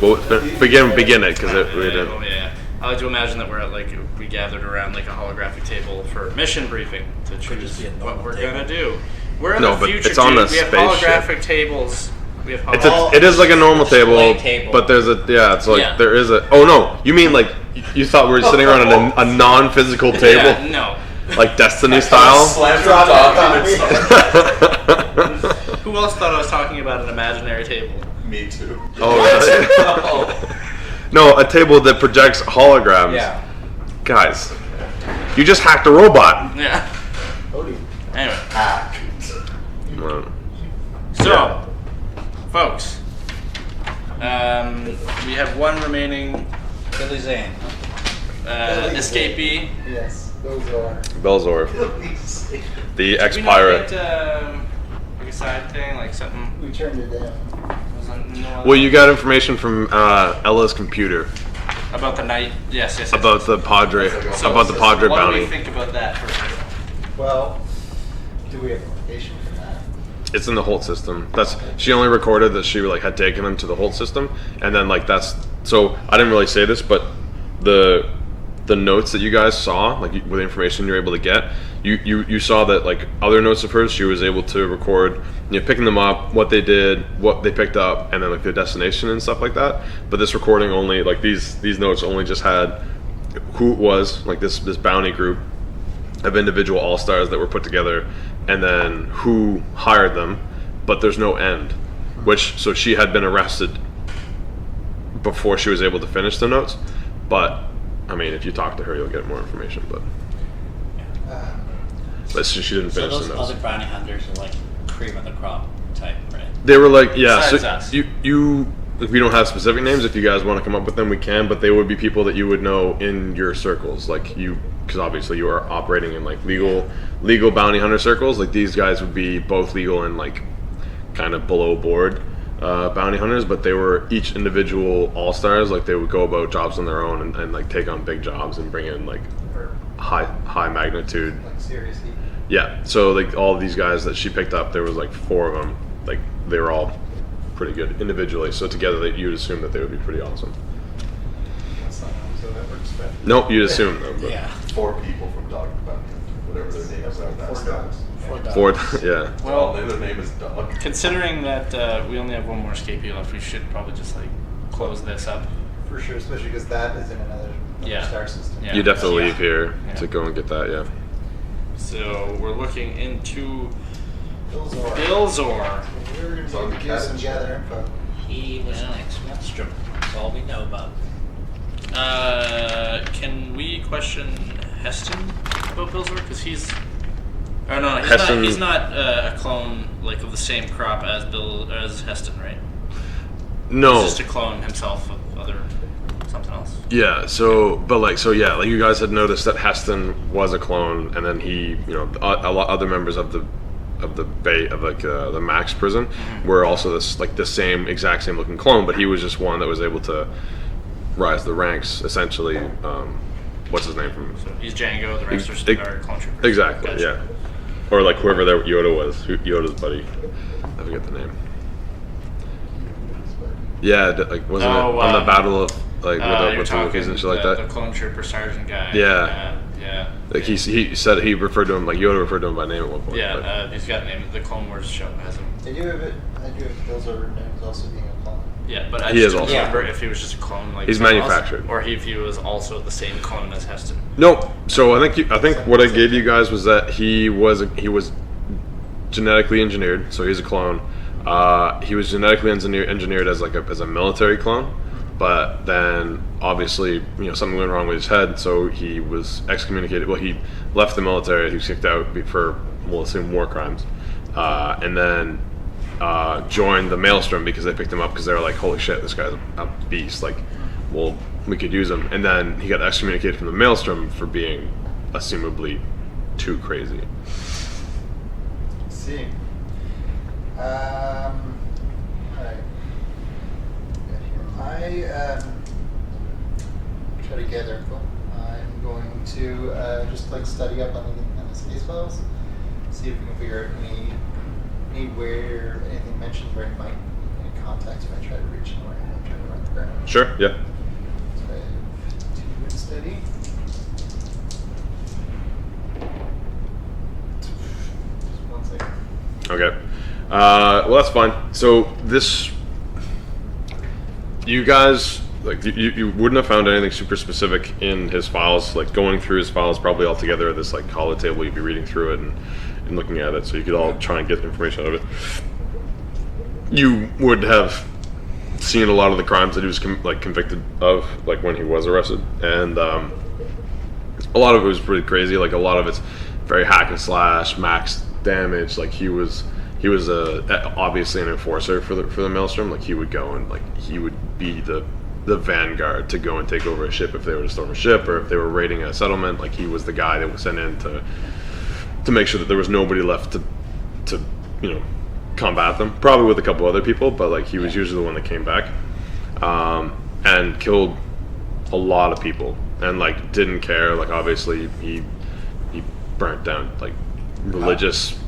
Well, begin it because we didn't. Oh yeah. I like to imagine that we gathered around like a holographic table for mission briefing to choose what we're gonna do. We're in the future. It's on the we have holographic tables. We have it is like a normal table, but there's there is a. Oh no, you mean like you thought we were sitting around a non-physical table? Yeah, no. Like Destiny style. Who else thought I was talking about an imaginary table? Me too. Oh, really? No, a table that projects holograms. Yeah. Guys, you just hacked a robot. Yeah. Anyway. So, folks, we have one remaining Billy Zane. Escapee. Yes, Belzor. Belzor. The ex-pirate. Did we not get like a side thing, like something? We turned it down. Well, you got information from Ella's computer. About the night, yes. About the Padre, about the Padre what bounty. What do we think about that first? Well, do we have a location for that? It's in the Holt system. She only recorded that she had taken him to the Holt system, and then so I didn't really say this, but the notes that you guys saw, with the information you're able to get, you saw that other notes of hers, she was able to record, picking them up, what they did, what they picked up, and then their destination and stuff like that. But this recording only, these notes only just had who it was, this bounty group of individual all-stars that were put together, and then who hired them, but there's no end. So she had been arrested before she was able to finish the notes, but I mean, if you talk to her, you'll get more information. But she didn't finish the notes. So those other bounty hunters are like cream of the crop type, right? They were yeah. Besides So us. we don't have specific names. If you guys want to come up with them, we can. But they would be people that you would know in your circles, because obviously you are operating in legal bounty hunter circles. These guys would be both legal and kind of below board bounty hunters, but they were each individual all-stars. They would go about jobs on their own and take on big jobs and bring in high magnitude. Serious heat. Yeah, so all of these guys that she picked up, there was 4 of them. They were all pretty good individually. So together, you'd assume that they would be pretty awesome. That's not how so that works, but Nope, you'd assume them. But Yeah. 4 people from Dog Bounty, whatever their names are. That's 4 dogs. 4, yeah. Well, their name is Dog. considering that we only have one more escapee left, we should probably just close this up. For sure, especially because that is in another star system. Yeah. You'd have to leave here Yeah. to go and get that. Yeah. So we're looking into Belzor. Bilzor. We were going to do some gather info. He was an ex-Maelstrom. That's all we know about. Can we question Heston about Bilzor? Because he's... Oh no, Heston, he's not a clone of the same crop as Heston, right? No. He's just a clone himself of something else. Yeah. You guys had noticed that Heston was a clone, and then he, a lot other members of the the Max prison were also the exact same looking clone, but he was just one that was able to rise the ranks essentially. What's his name from? So he's Django. The rest are clone troopers. Exactly. Gotcha. Yeah. Or whoever that Yoda was, Yoda's buddy. I forget the name. Yeah, wasn't it on the battle of with the Wookiees and shit like that? The clone trooper sergeant guy. Yeah. Yeah. He said he referred to him Yoda referred to him by name at one point. Yeah, he's got a name. The Clone Wars show has him. I do have Belzor written as also being a clone. Yeah, but I He just is don't also. remember if he was just a clone He's someone manufactured. else, or if he was also the same clone as Heston. No, so I think what I gave you guys was that he was genetically engineered, so he's a clone. He was genetically engineered as a military clone, but then obviously something went wrong with his head, so he was excommunicated. Well, he left the military. He was kicked out for, we'll assume, war crimes, and then joined the Maelstrom because they picked him up because they were like, holy shit, this guy's a beast. Well, we could use him. And then he got excommunicated from the Maelstrom for being assumably too crazy. Let's see. Alright. I try to gather info. I'm going to just study up on the space files, see if we can figure out where anything mentioned where any contacts might try to reach and where kind of on the ground. Sure. Yeah. So I have 2 and steady. Just 1 second. Okay. Well, that's fine. So this, you guys, like, you wouldn't have found anything super specific in his files. Like, going through his files probably all together, this like hollow table, you'd be reading through it and looking at it, so you could all try and get information out of it. You would have seen a lot of the crimes that he was convicted of, like when he was arrested, and a lot of it was pretty crazy. Like, a lot of it's very hack and slash, max damage. Like, he was obviously an enforcer for the Maelstrom. Like, he would go and like he would be the vanguard to go and take over a ship if they were to storm a ship, or if they were raiding a settlement. Like, he was the guy that was sent in to make sure that there was nobody left to combat them. Probably with a couple other people, but like he was usually the one that came back and killed a lot of people, and like didn't care. Like, obviously he burnt down like religious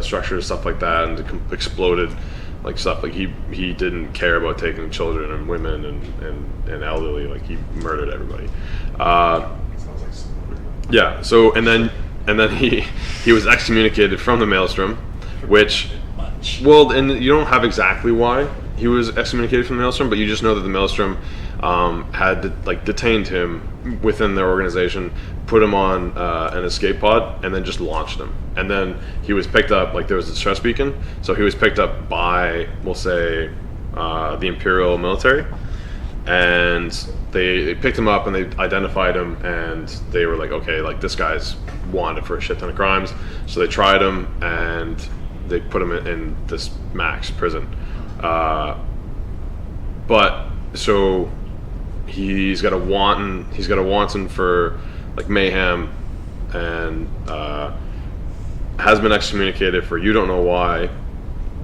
structures, stuff like that, and exploded like stuff. Like, he didn't care about taking children and women and elderly. Like, he murdered everybody. Sounds like some Yeah. So and then he was excommunicated from the Maelstrom, which, well, and you don't have exactly why he was excommunicated from the Maelstrom, but you just know that the Maelstrom had detained him within their organization, put him on an escape pod, and then just launched him. And then he was picked up, like, there was a distress beacon, so he was picked up by, we'll say, the Imperial military, and they picked him up and they identified him, and they were like, okay, like, this guy's wanted for a shit ton of crimes. So they tried him and they put him in this max prison. But so he's got a wanton for like mayhem, and has been excommunicated for you don't know why.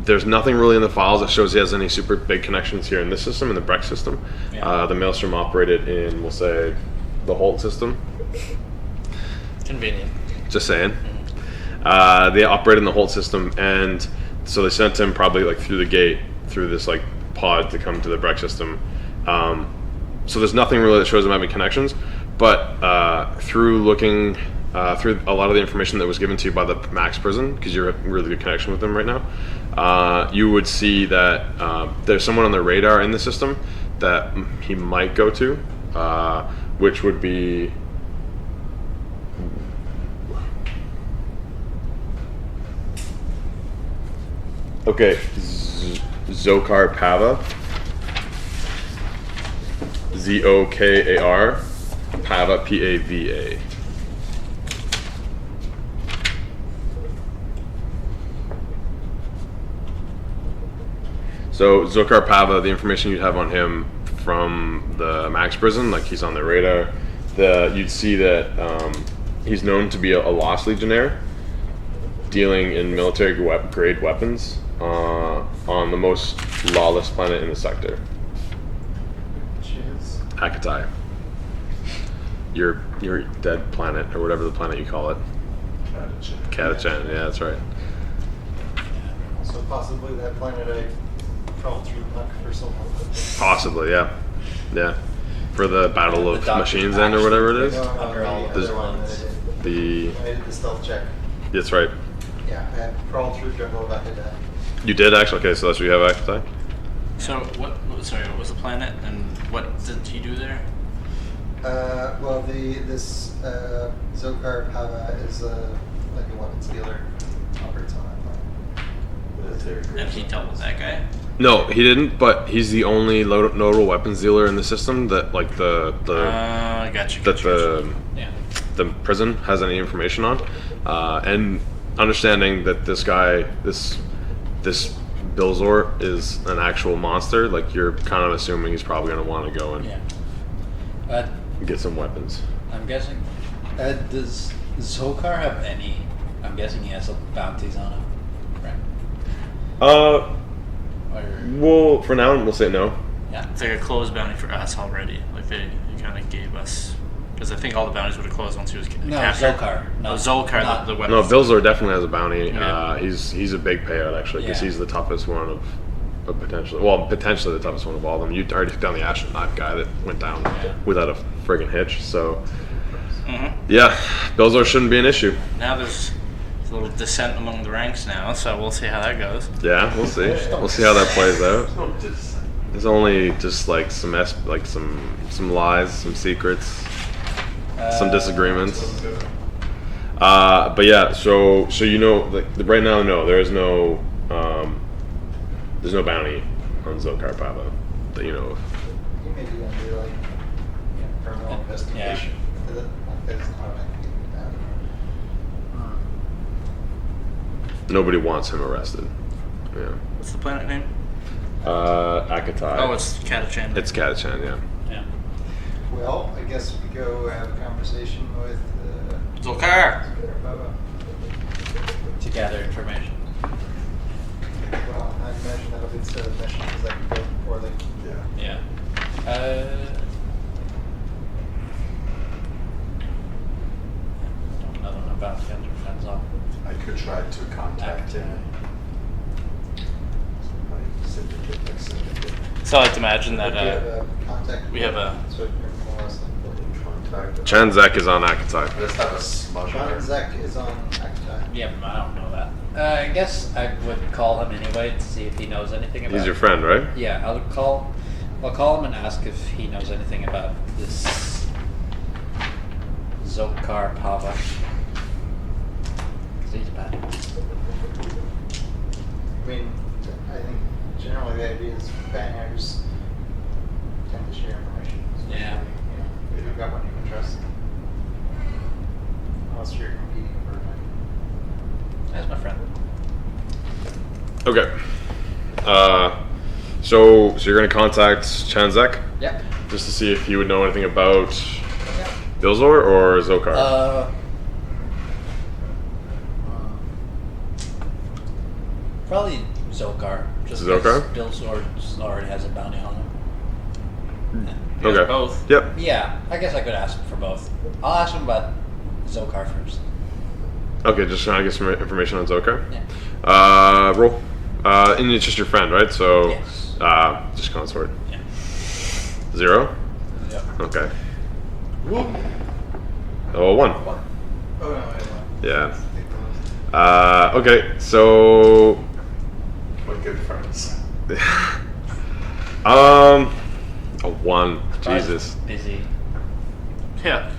There's nothing really in the files that shows he has any super big connections here in this system, in the Breck system. Yeah. The Maelstrom operated in, we'll say, the Holt system. Convenient. Just saying. They operated in the Holt system, and so they sent him probably like through the gate, through this like pod to come to the Breck system. So there's nothing really that shows him having connections, but through looking through a lot of the information that was given to you by the Max prison, because you're in really good connection with them right now, you would see that there's someone on the radar in the system that he might go to, which would be Zokar Pava. Zokar Pava, Pava. So Zokar Pava, the information you'd have on him from the Max prison, like he's on the radar. You'd see that he's known to be a Lost Legionnaire, dealing in military grade weapons on the most lawless planet in the sector. Which is Akatai. Your dead planet, or whatever the planet you call it. Katachan, yeah, that's right. so possibly that planet I crawled through muck for so long. Possibly, yeah. Yeah. For the Battle of Doctor Machines End, or whatever it is. No, Under all the the other one that I did. The When I did the stealth check. That's right. Yeah, I had crawled through jungle back in that. You did actually? Okay, so that's what you have Akatai? So what was the planet, and what did he do there? Well, this Zokar Pava is like a weapons dealer, operates on that planet. And he dealt with that guy. No, he didn't, but he's the only notable weapons dealer in the system that like Gotcha. that Yeah. the prison has any information on, and understanding that this guy, this Bilzor is an actual monster. Like, you're kind of assuming he's probably going to want to go and Yeah. get some weapons. I'm guessing. Does Zokar have any? I'm guessing he has bounties on him, right? Or, Well, for now we'll say no. yeah. It's like a closed bounty for us already. Like he kind of gave us, because I think all the bounties would have closed once he was No, captured. Zokar. No, Zolkar, not- the No, weapons. Bilzor definitely has a bounty. Yeah. He's a big payout actually, because Yeah. he's the toughest one of potentially the toughest one of all of them. You already took down the Ashen Knife guy that went down Yeah. without a friggin' hitch. So Mm-hmm. yeah, Belzor shouldn't be an issue. Now there's a little dissent among the ranks now, so we'll see how that goes. Yeah, we'll see. We'll see how that plays out. No, just There's only just like some lies, some secrets, some disagreements. But yeah, so you know, like right now, no, there's no bounty on Zokar Pava that you know of. You may be under like criminal investigation. That's not like Nobody wants him arrested. Yeah. What's the planet name? Akatai. Oh, it's Catachan. It's Catachan, yeah. Yeah. Well, I guess we go have a conversation with Zolkar! Bubba. To gather information. Well, I imagine that'll be the mission because that can go poorly. yeah. Yeah. Don't know about the other friends off. I could try to contact him. Like syndicate. So I like to imagine that Do you have a contact? we have a- That's what you're more or less looking for. Contact. Chanzek is on Akatai. I just have a smudge John there. Zek is on Akatai. Yeah, but I don't know that. I guess I would call him anyway to see if he knows anything about. He's your friend, right? Yeah, I'll call him and ask if he knows anything about this Zokar Pava. 'Cause he's bad. I mean, I think generally the idea is band hunters tend to share information. Yeah. You know, if you've got one you can trust. Unless you're competing for money. That's my friend. Okay. So you're gonna contact Chanzek Yep. just to see if he would know anything about Yep. Bilzor or Zokar. Probably Zokar. Just Zokar? Bill Sword already has a bounty on him. You guys Okay. both. Yep. Yeah, I guess I could ask him for both. I'll ask him about Zokar first. Okay, just trying to get some information on Zokar. Yeah. Roll. And it's just your friend, right? So, Yes. just consort. Yeah. 0? Yep. Okay. Oh, 1. Oh, no, I don't. Yeah. Okay, so. What good friends. A 1. Jesus. Busy. Yeah.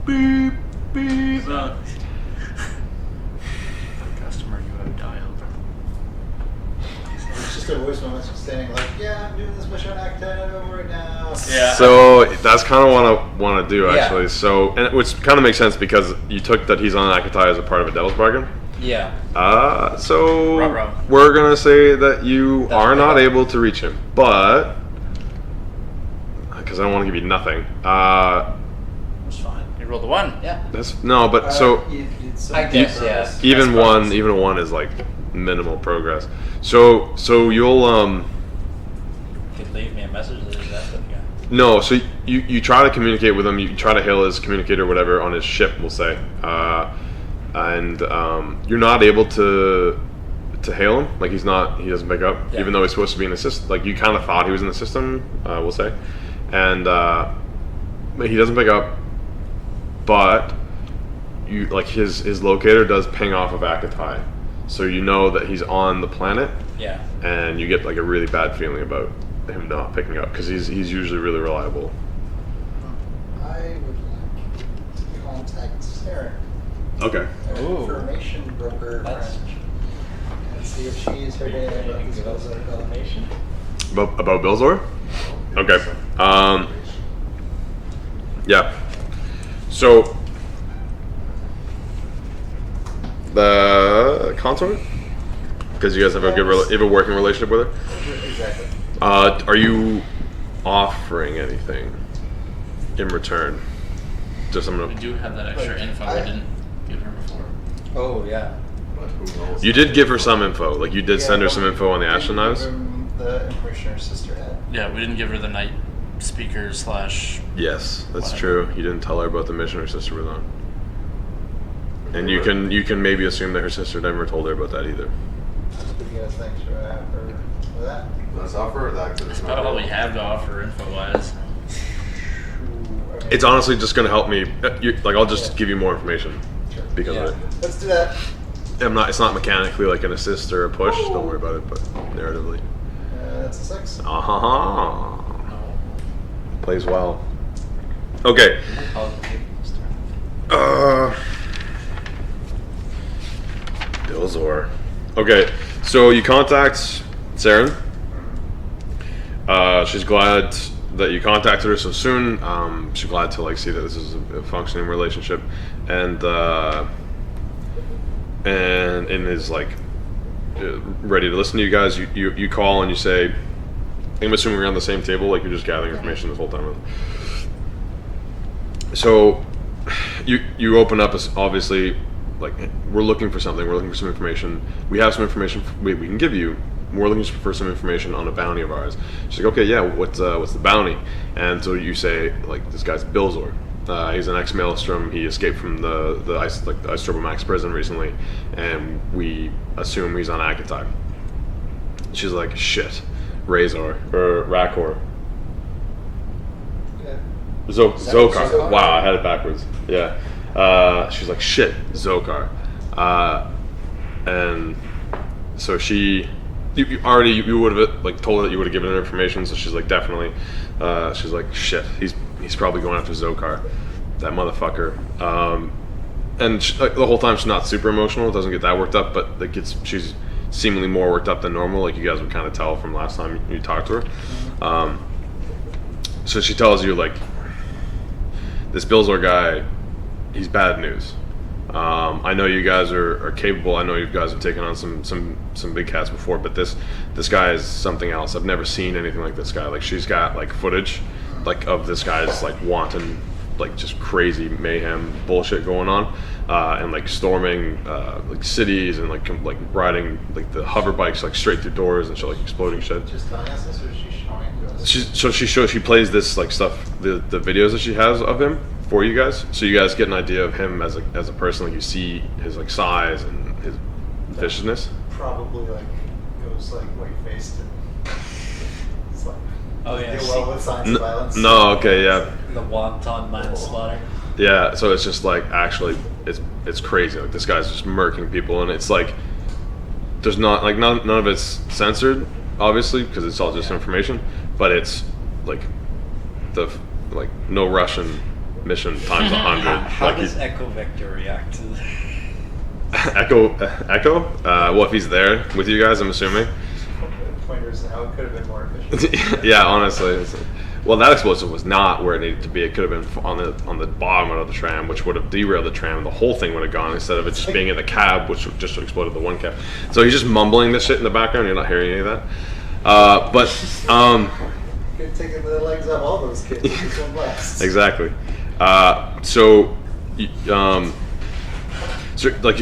Beep, beep. Customer you have dialed. It's just a voicemail message saying like, yeah, I'm doing this mission on Akatai over right now. Yeah. So that's kind of what I want to do, Yeah. actually. So, and which kind of makes sense because you took that he's on Akatai as a part of a Devil's Bargain. Yeah. So Ruh-roh. we're gonna say that you That's are not right. able to reach him, but because I don't want to give you nothing. It's fine. You rolled a 1. Yeah. That's no, but so You did some I guess, progress. yeah. even That's one, progress. even a 1 is like minimal progress. So you'll You could leave me a message that is that, but yeah. no, so you try to communicate with him. You try to hail his communicator, or whatever, on his ship. We'll say, and you're not able to hail him. Like he doesn't pick up, Yeah. even though he's supposed to be in the system. Like you kind of thought he was in the system. We'll say, and he doesn't pick up. But you like his locator does ping off of Akatai, so you know that he's on the planet, Yeah. and you get like a really bad feeling about him not picking up because he's usually really reliable. I would like to contact Sarah, Okay. our Ooh. information broker That's- friend, and see if she's heard anything about this Give us Bilzor that information. About Bilzor? Okay. Yeah. So the consort, because you guys have a good, you have a working relationship with her. Exactly. Are you offering anything in return? Just I'm We gonna. do have that extra Like, info I- we didn't give her before. Oh yeah. But who knows? You did give her some info. Like you did Yeah, send her but some info on the we Ashen didn't Knives. give him the information her sister had. Yeah, we didn't give her the night speaker slash. Yes, that's Whatever. true. You didn't tell her about the mission her sister was on. And you can maybe assume that her sister never told her about that either. What do you guys think? Should I have her with that. Let's offer that to this. About all we have to offer info-wise. It's honestly just going to help me. I'll just give you more information Sure. because of it. Let's do that. It's not mechanically like an assist or a push. Don't worry about it, but narratively. That's a 6. Plays well. Okay. Bilzor. Okay, so you contact Saren. She's glad that you contacted her so soon. She's glad to see that this is a functioning relationship, and is ready to listen to you guys. You call and you say, I'm assuming we're on the same table, you're just gathering information this whole time. So you open up as obviously we're looking for something. We're looking for some information. We have some information we can give you. We're looking for some information on a bounty of ours. She's like, okay, yeah, what's the bounty? And so you say, this guy's Bilzor. He's an ex-Maelstrom. He escaped from the Ice Turbo Max prison recently, and we assume he's on Akatai. She's like, shit, Razor or Rakor. Zokar. Wow, I had it backwards. Yeah. She's like, shit, Zokar. And so you would have told her that you would have given her information. So she's like, definitely. She's like, shit, he's probably going after Zokar, that motherfucker. And the whole time she's not super emotional. Doesn't get that worked up, but she's seemingly more worked up than normal. You guys would kind of tell from last time you talked to her. So she tells you this Bilzor guy, he's bad news. I know you guys are capable. I know you guys have taken on some big cats before, but this guy is something else. I've never seen anything like this guy. She's got footage of this guy's wanton just crazy mayhem bullshit going on, and storming cities and riding the hover bikes straight through doors and shit, exploding shit. Just telling us this, or is she showing to us? She plays this stuff, the videos that she has of him for you guys, so you guys get an idea of him as a person. You see his size and his viciousness. Probably goes white faced and it's Oh yeah. deal well with signs of violence. No, okay, yeah. The wanton manslaughter. Yeah, so it's just actually it's crazy. This guy's just murking people, and it's there's not none of it's censored, obviously, because it's all just information. But it's the no Russian mission times 100. How does Echo Vector react to that? Echo? Well, if he's there with you guys, I'm assuming. Pointers how it could have been more efficient. Yeah, honestly. Well, that explosive was not where it needed to be. It could have been on the bottom of the tram, which would have derailed the tram. The whole thing would have gone instead of it just being in the cab, which just exploded the one cab. So he's just mumbling this shit in the background. You're not hearing any of that. Could have taken the legs off all those kids with this one blast. Exactly. So you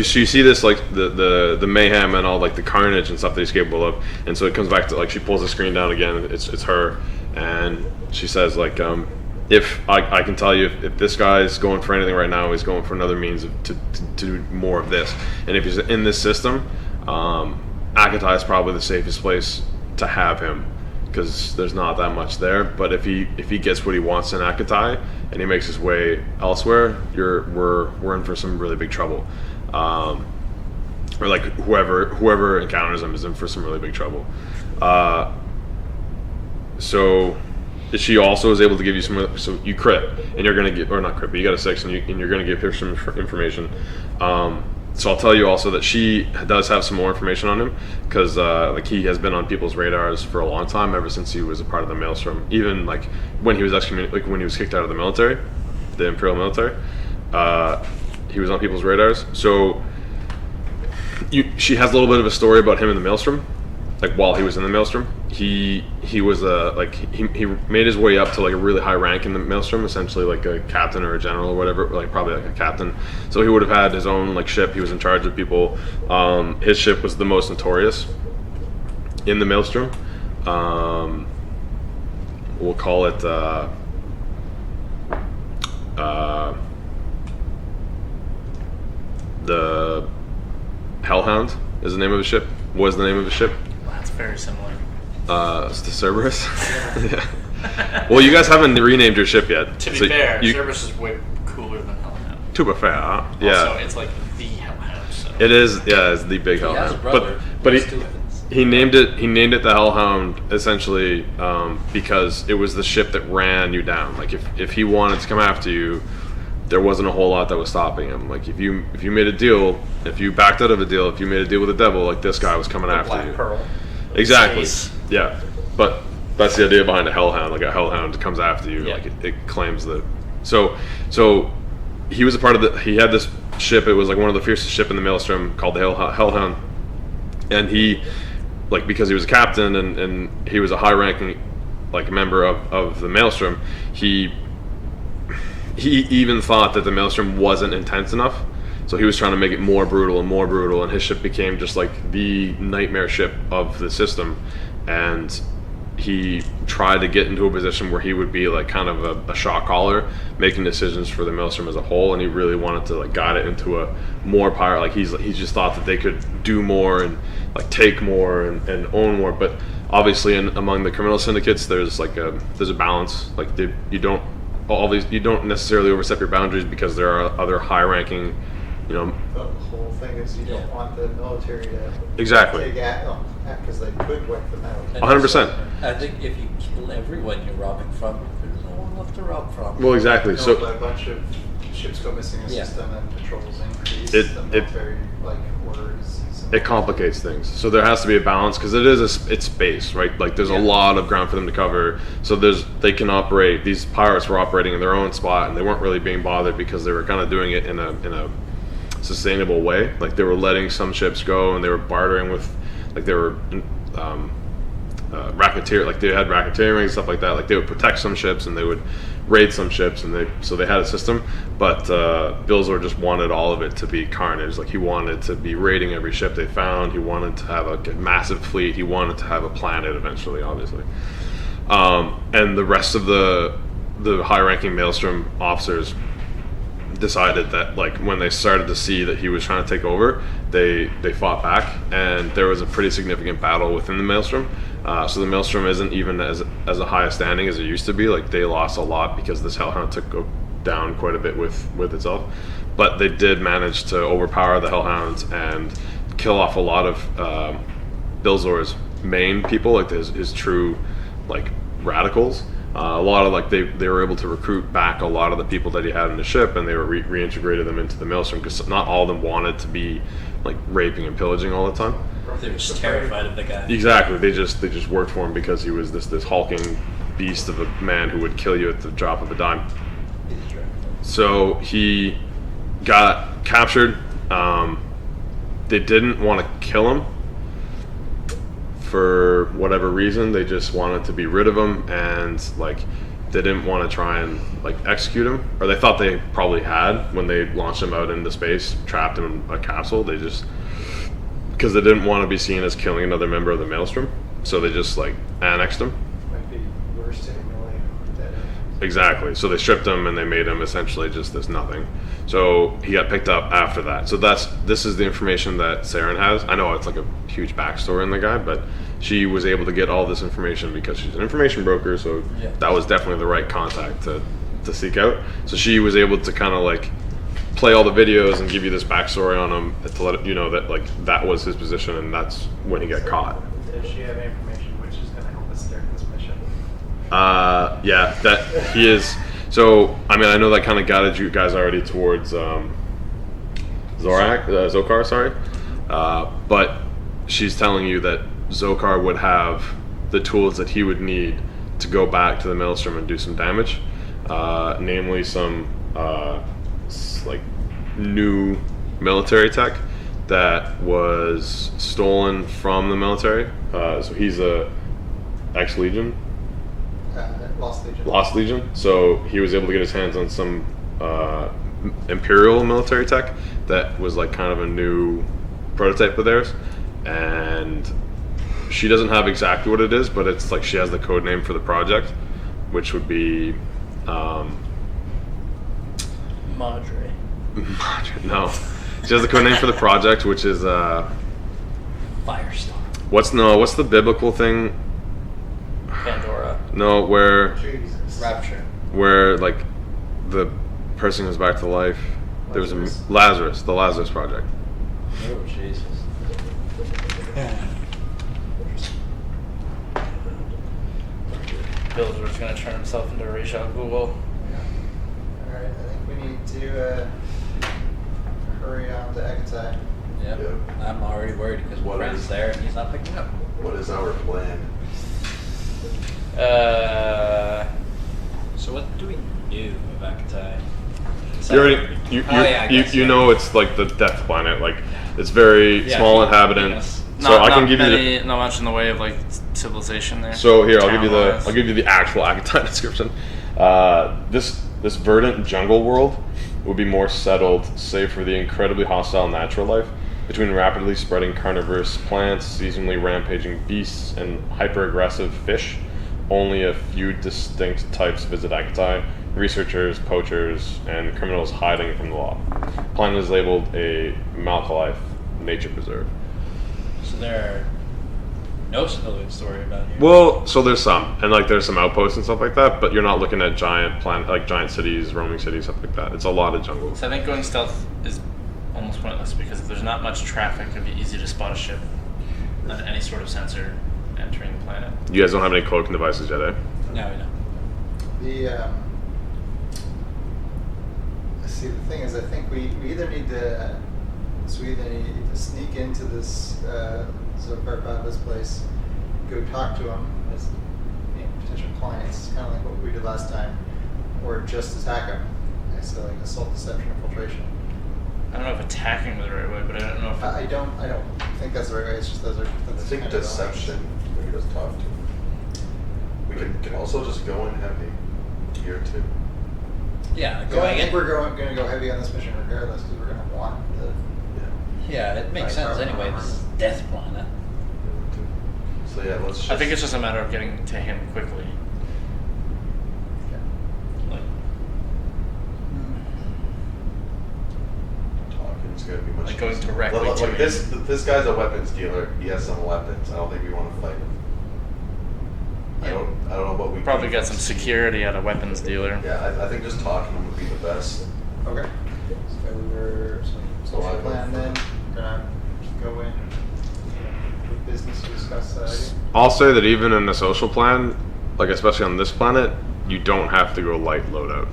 see this the mayhem and all the carnage and stuff that he's capable of, and so it comes back to she pulls the screen down again. It's her, and she says if I can tell you if this guy's going for anything right now, he's going for another means to do more of this, and if he's in this system, Akatai is probably the safest place to have him, because there's not that much there. But if he gets what he wants in Akatai and he makes his way elsewhere, we're in for some really big trouble. Or whoever encounters him is in for some really big trouble. So she also is able to give you some. So you crit, and you're gonna get, or not crit, but you got a 6, and you're gonna give her some information. So I'll tell you also that she does have some more information on him, because he has been on people's radars for a long time, ever since he was a part of the Maelstrom. Even when he was when he was kicked out of the military, the Imperial military, he was on people's radars. So she has a little bit of a story about him in the Maelstrom. While he was in the Maelstrom, he was he made his way up to a really high rank in the Maelstrom, essentially a captain or a general or whatever, probably a captain. So he would have had his own ship. He was in charge of people. His ship was the most notorious in the Maelstrom. We'll call it the Hellhound is the name of his ship. Was the name of his ship. That's very similar. It's the Cerberus. Yeah. Well, you guys haven't renamed your ship yet. To be so fair, you, Cerberus is way cooler than Hellhound. to be fair, yeah. Also, it's like the Hellhound. So. It is, yeah, it's the big He has a Hellhound. brother. But There's two of it. he named it the Hellhound essentially because it was the ship that ran you down. Like if he wanted to come after you, there wasn't a whole lot that was stopping him. Like if you made a deal, if you backed out of a deal, if you made a deal with the devil, like this guy was coming after Black you. Pearl. Exactly. Space. Yeah. But that's the idea behind a Hellhound. Like a Hellhound comes after you. Yeah. Like it claims that. So he was a part of the. He had this ship. It was like one of the fiercest ship in the Maelstrom called the Hellhound, and he, like because he was a captain and he was a high-ranking, like member of the Maelstrom, he even thought that the Maelstrom wasn't intense enough. So he was trying to make it more brutal, and his ship became just like the nightmare ship of the system. And he tried to get into a position where he would be like kind of a shot caller, making decisions for the Maelstrom as a whole, and he really wanted to like guide it into a more power. Like he just thought that they could do more and like take more and own more. But obviously, among the criminal syndicates, there's a balance. Like you don't necessarily overstep your boundaries because there are other high-ranking, you know. The whole thing is you don't want the military to Exactly. take because they could wipe them out. And 100%. also, I think if you kill everyone you're robbing from, there's no one left to rob from. Well, exactly. No, So but a bunch of ships go missing in the Yeah. system and patrols increase. It- the it- military orders. it complicates things. So there has to be a balance because it's space, right? Like there's a lot of ground for them to cover. So they can operate. These pirates were operating in their own spot, and they weren't really being bothered because they were kind of doing it in a sustainable way. Like they were letting some ships go, and they were bartering with, like they were racketeer. Like they had racketeering and stuff like that. Like they would protect some ships, and they would raid some ships, and they had a system. But Bilzor just wanted all of it to be carnage. Like he wanted to be raiding every ship they found. He wanted to have a massive fleet. He wanted to have a planet eventually, obviously. And the rest of the high-ranking Maelstrom officers decided that, like, when they started to see that he was trying to take over, they fought back, and there was a pretty significant battle within the Maelstrom. So the Maelstrom isn't even as a high a standing as it used to be. Like they lost a lot because this Hellhound took down quite a bit with itself, but they did manage to overpower the Hellhounds and kill off a lot of Bilzor's main people, like his true like radicals. A lot of like they were able to recruit back a lot of the people that he had in the ship, and they were reintegrated them into the Maelstrom because not all of them wanted to be like raping and pillaging all the time. They're just terrified of the guy. Exactly. They just worked for him because he was this hulking beast of a man who would kill you at the drop of a dime. So he got captured. They didn't want to kill him for whatever reason. They just wanted to be rid of him, and like they didn't want to try and like execute him, or they thought they probably had when they launched him out into space, trapped him in a capsule. They just, because they didn't want to be seen as killing another member of the Maelstrom, so they just like annexed him. Might be worse to emulate dead. Exactly. So they stripped him and they made him essentially just this nothing. So he got picked up after that. So this is the information that Saren has. I know it's like a huge backstory in the guy, but she was able to get all this information because she's an information broker. So Yeah. that was definitely the right contact to seek out. So she was able to kind of like play all the videos and give you this backstory on him to let you know that like that was his position, and that's when he got caught. Does she have information which is going to help us start this mission? Yeah, that he is. So, I mean, I know that kind of guided you guys already towards Zokar, sorry. But she's telling you that Zokar would have the tools that he would need to go back to the Maelstrom and do some damage, namely some like new military tech that was stolen from the military. So he's a ex-Legion. Lost Legion. So he was able to get his hands on some Imperial military tech that was like kind of a new prototype of theirs. And she doesn't have exactly what it is, but it's like she has the code name for the project, which would be Madre. no. She has the code name for the project, which is Firestorm. what's the biblical thing No, where Jesus. Rapture. like the person comes back to life. There was Lazarus. the Lazarus Project. Oh Jesus. Bill's just gonna turn himself into Ra's al Ghul. Alright, I think we need to hurry on to Ekatai. Yep. Yeah. I'm already worried because What Brent's is- there and he's not picking up. What is our plan? So what do we do with Akatai? You already you know it's like the death planet. Like it's very small inhabitants. So I can give you not much in the way of like civilization there. So here, I'll give you Town-wise. the actual Akatai description. This verdant jungle world would be more settled, save for the incredibly hostile natural life between rapidly spreading carnivorous plants, seasonally rampaging beasts, and hyper-aggressive fish. Only a few distinct types visit Akatai: researchers, poachers, and criminals hiding from the law. Planet is labeled a Malkalife nature preserve. So there are no civilian story about here. Well, so there's some, and like there's some outposts and stuff like that, but you're not looking at giant cities, roaming cities, stuff like that. It's a lot of jungle. So I think going stealth is almost pointless because if there's not much traffic, it'd be easy to spot a ship on any sort of sensor entering the planet. You guys don't have any cloaking devices yet, eh? No, we don't. See, the thing is, I think we either need to sneak into this Zokar Baba's place, go talk to him as potential clients, kind of like what we did last time, or just attack him. So like assault, deception, infiltration. I don't know if attacking was the right way, but I don't know if I don't think that's the right way. It's just those are. I think kind of deception. We can just talk to him. We can also just go in heavy here too. Yeah, I going think in. we're going to go heavy on this mission regardless because we're going to want the. Yeah. Yeah, it makes Right, sense right, anyway. right. This is Death Planet. So yeah, let's just. I think it's just a matter of getting to him quickly. Like, Talking's gonna be much. Like going easier. directly Like, to like him. this guy's a weapons dealer. He has some weapons. I don't think we want to fight him. I don't know what we probably can- got some security at a weapons dealer. Yeah, I think just talking to him would be the best. Okay. So we're social plan then. We're gonna go in with business to discuss that idea. I'll say that even in the social plan, like especially on this planet, you don't have to go light loadout.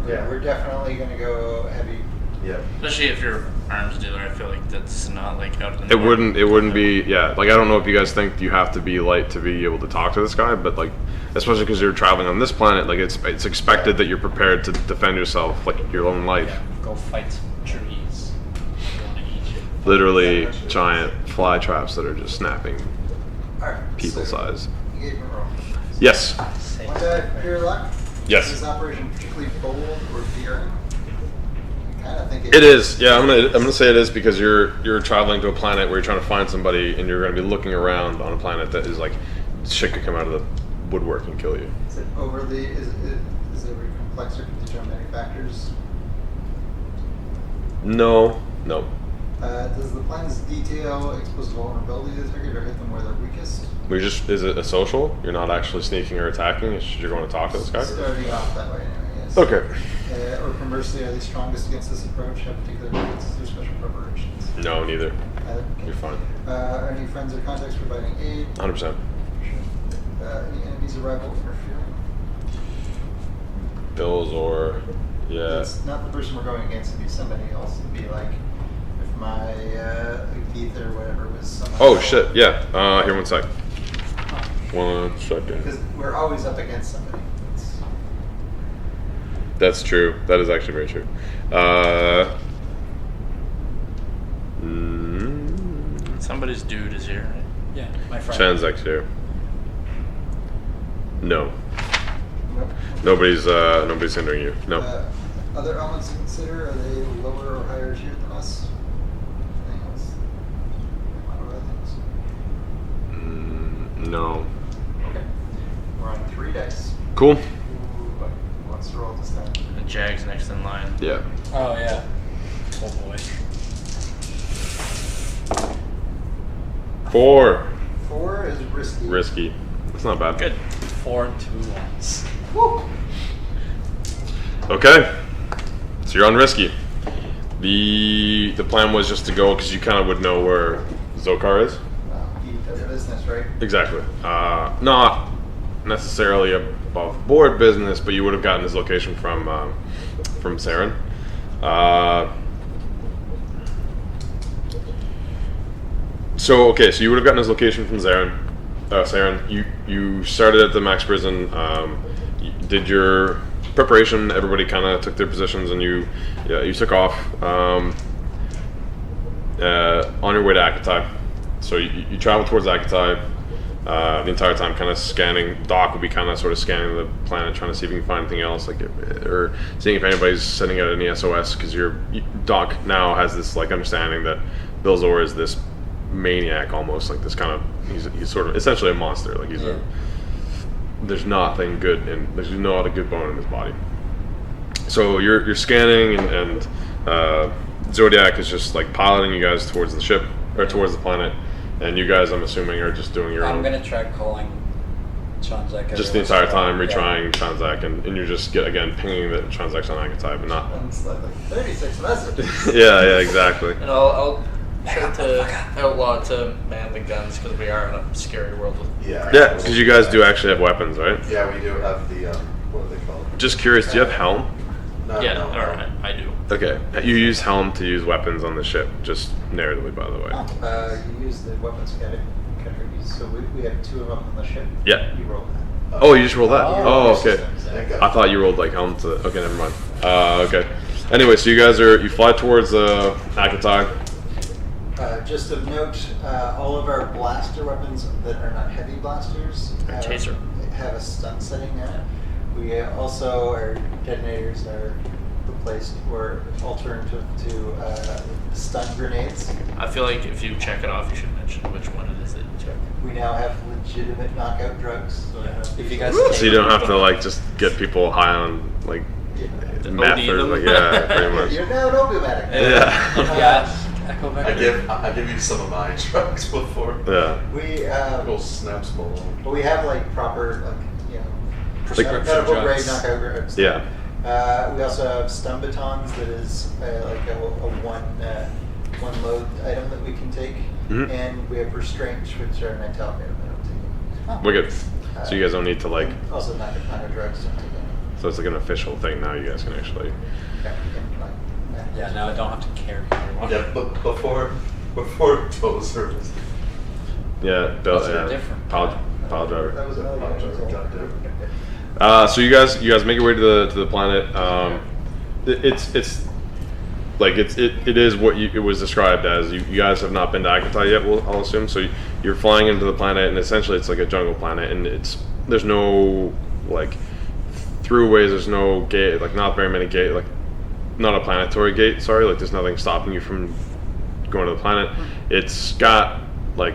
Yeah, we're definitely gonna go heavy. Yeah. Especially if you're arms dealer, I feel like that's not like out of the It norm. wouldn't be, yeah. Like I don't know if you guys think you have to be light to be able to talk to this guy, but like, especially because you're traveling on this planet, like it's expected that you're prepared to defend yourself, like your own life. Yeah, go fight some trees. They want to eat you. Literally giant fly traps that are just snapping Alright. people so size. You gave him a roll. Yes. Safe. Want to pure luck? Yes. Is this operation particularly bold or daring? I kind of think It is, yeah. I'm gonna say it is because you're traveling to a planet where you're trying to find somebody, and you're gonna be looking around on a planet that is like shit could come out of the woodwork and kill you. Is it overly? Is it very complex or contingent manufacturers? No. Does the plans detail expose vulnerability to the target or hit them where they're weakest? Is it a social? You're not actually sneaking or attacking. It's just you're going to talk to this guy. Starting off that way, anyway. Yes. Okay. Or conversely, are they strongest against this approach? Have particular differences or special preparations? No, neither. Either. Okay. You're fine. Are any friends or contacts providing aid? 100%. Any enemies or rival interfering? Bills or yeah. It's not the person we're going against. It'd be somebody else. It'd be like if my Keith or whatever was someone. Oh shit. Yeah. Here, 1 sec. 1 second. Because we're always up against somebody. It's, That's true. That is actually very true. Somebody's dude is here. Right? Yeah, my friend. Chanzek's here. No. nope. Nobody's hindering you. No. Other elements to consider, are they lower or higher tier than us? Anything else? A lot of other things. No. Okay. We're on 3 dice. Cool. Who wants to roll this time? And Jag's next in line. Yeah. Oh yeah. Oh boy. 4. 4 is risky. Risky. That's not bad. Good. 4 2-1s. Woo! Okay, so you're on Risky. The plan was just to go because you kind of would know where Zokar is. He does business, right? Exactly. Not necessarily above board business, but you would have gotten his location from Saren. So you would have gotten his location from Saren. You started at the Max Prison. You did your preparation. Everybody kind of took their positions, and you took off on your way to Akatai. So you travel towards Akatai the entire time, kind of scanning. Doc would be kind of sort of scanning the planet, trying to see if you can find anything else, or seeing if anybody's sending out any SOS. Because Doc now has this understanding that Bill Zor is this maniac, almost like this kind of. He's sort of essentially a monster. Like there's nothing good, and there's not a good bone in his body. So you're scanning, and Zodiac is just piloting you guys towards the ship or towards the planet. And you guys, I'm assuming, are just doing your own. I'm gonna try calling Transac. Just the entire time, retrying Transac, and you're just pinging the Transacs on Akatai, but not. And it's like 36 messages. yeah, exactly. And I'll try to outlaw to man the guns because we are in a scary world with. Yeah. Yeah, because you guys do actually have weapons, right? Yeah, we do have the what are they called? Just curious, do you have Helm? No, Yeah, no, alright, I do. Okay, you use Helm to use weapons on the ship, just narratively, by the way. You use the weapons category. So we have 2 of them on the ship. Yeah. You roll that. Oh, you just rolled that? Oh, Okay. Thank God. I thought you rolled Helm to. Okay, never mind. Okay. Anyway, so you fly towards Akatai. Just of note, all of our blaster weapons that are not heavy blasters Taser. have a stun setting on it. We also, our detonators are replaced or alternative to stun grenades. I feel like if you check it off, you should mention which one it is that you check. We now have legitimate knockout drugs. So If you guys So you don't have to just get people high on meth OD or them. pretty much. You're now an opium addict. Yeah. Echo I Vector. give you some of my drugs before. Yeah. We Little snaps along. but we have proper Prescription medical grade drugs. knockout drugs. Yeah. We also have stun batons that is a one load item that we can take, Mhm. and we have restraint, which are an item that don't take. Wicked. So you guys don't need to Also knockout drugs don't take them. So it's an official thing now. You guys can actually. Yeah, now I don't have to carry everyone. Yeah, but before Tozer was Yeah. Bill. Those are Yeah. different. Pile driver. That was another Pile driver, one. John Doe. So you guys make your way to the planet. It is what it was described as. You guys have not been to Akatai yet, I'll assume. So you're flying into the planet, and essentially it's like a jungle planet, and there's no throughways. There's no gate, not very many gate, not a planetary gate. Sorry, there's nothing stopping you from going to the planet. It's got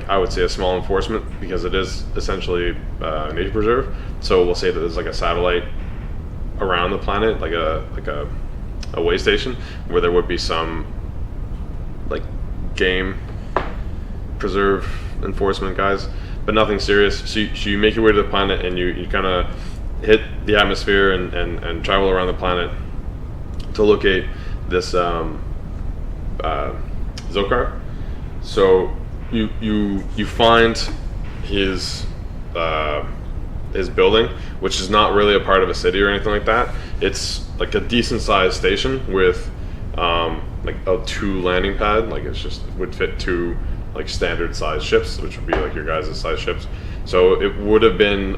I would say a small enforcement because it is essentially a nature preserve. So we'll say that there's a satellite around the planet, like a way station where there would be some game preserve enforcement guys, but nothing serious. So you make your way to the planet and you kind of hit the atmosphere and travel around the planet to locate this Zokar. So you find his building, which is not really a part of a city or anything like that. It's a decent sized station with a 2 landing pad. It would fit 2 standard sized ships, which would be your guys' size ships. So it would have been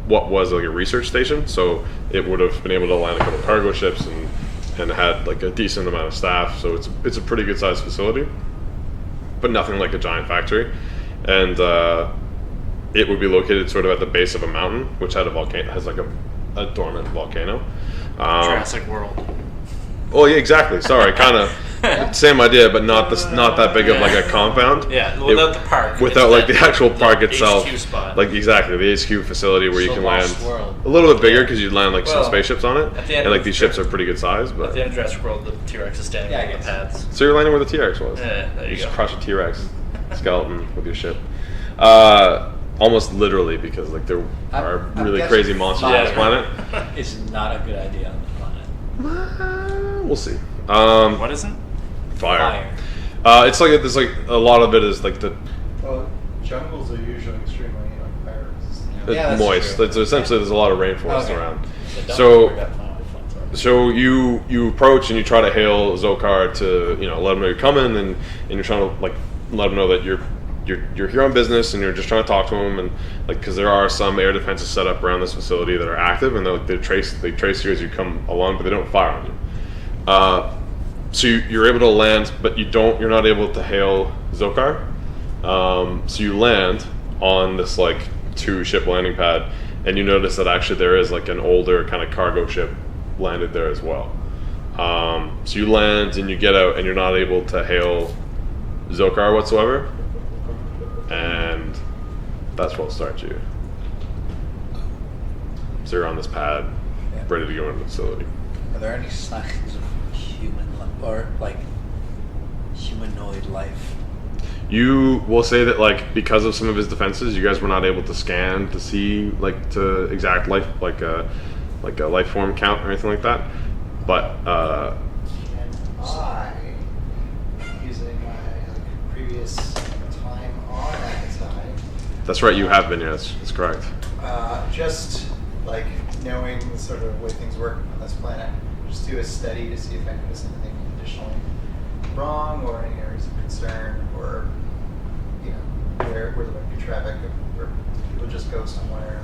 what was a research station. So it would have been able to land a couple cargo ships and had a decent amount of staff. So it's a pretty good sized facility, but nothing like a giant factory. And it would be located sort of at the base of a mountain, which had a volcano, has a dormant volcano. Jurassic World. Oh yeah, exactly. Sorry, kind of same idea, but not that big of a compound. Yeah, without the park. Without It's the actual park itself. HQ spot. Exactly, the HQ facility where you So can land Lost World. a little bit bigger because you'd land some Well, spaceships on it, at the end and of these the- ships are pretty good size. At But the end of Jurassic World, the T-Rex is standing Yeah, I on the guess. pads. so you're landing where the T-Rex was. Yeah, there you just go. crush a T-Rex skeleton with your ship. almost literally, because like there are I'm really guessing crazy monsters on this fire planet. It's not a good idea on the planet. We'll see. What isn't? Fire. It's like there's like a lot of it is like the Well, jungles are usually extremely fire resistant. Yeah, that's moist. true. It's essentially there's a lot of rainforest Okay. around. don't So worry about Final Fantasy. so you approach and you try to hail Zokar to let him know you're coming, and you're trying to like let him know that you're here on business, and you're just trying to talk to him, and like because there are some air defenses set up around this facility that are active, and they trace you as you come along, but they don't fire on you. So you're able to land, but you're not able to hail Zokar. So you land on this like 2-ship landing pad, and you notice that actually there is like an older kind of cargo ship landed there as well. So you land and you get out, and you're not able to hail Zokar whatsoever, and that's what will start you. So you're on this pad, Yeah. ready to go into the facility. Are there any signs of humanoid life? You will say that like because of some of his defenses, you guys were not able to scan to see like to exact life like a life form count or anything like that. But And I, using my previous time on Akatai, that's right, you have been, yes, that's correct. just like knowing the sort of way things work on this planet, just do a study to see if I notice anything additionally wrong or any areas of concern, or where there might be traffic, or people just go somewhere.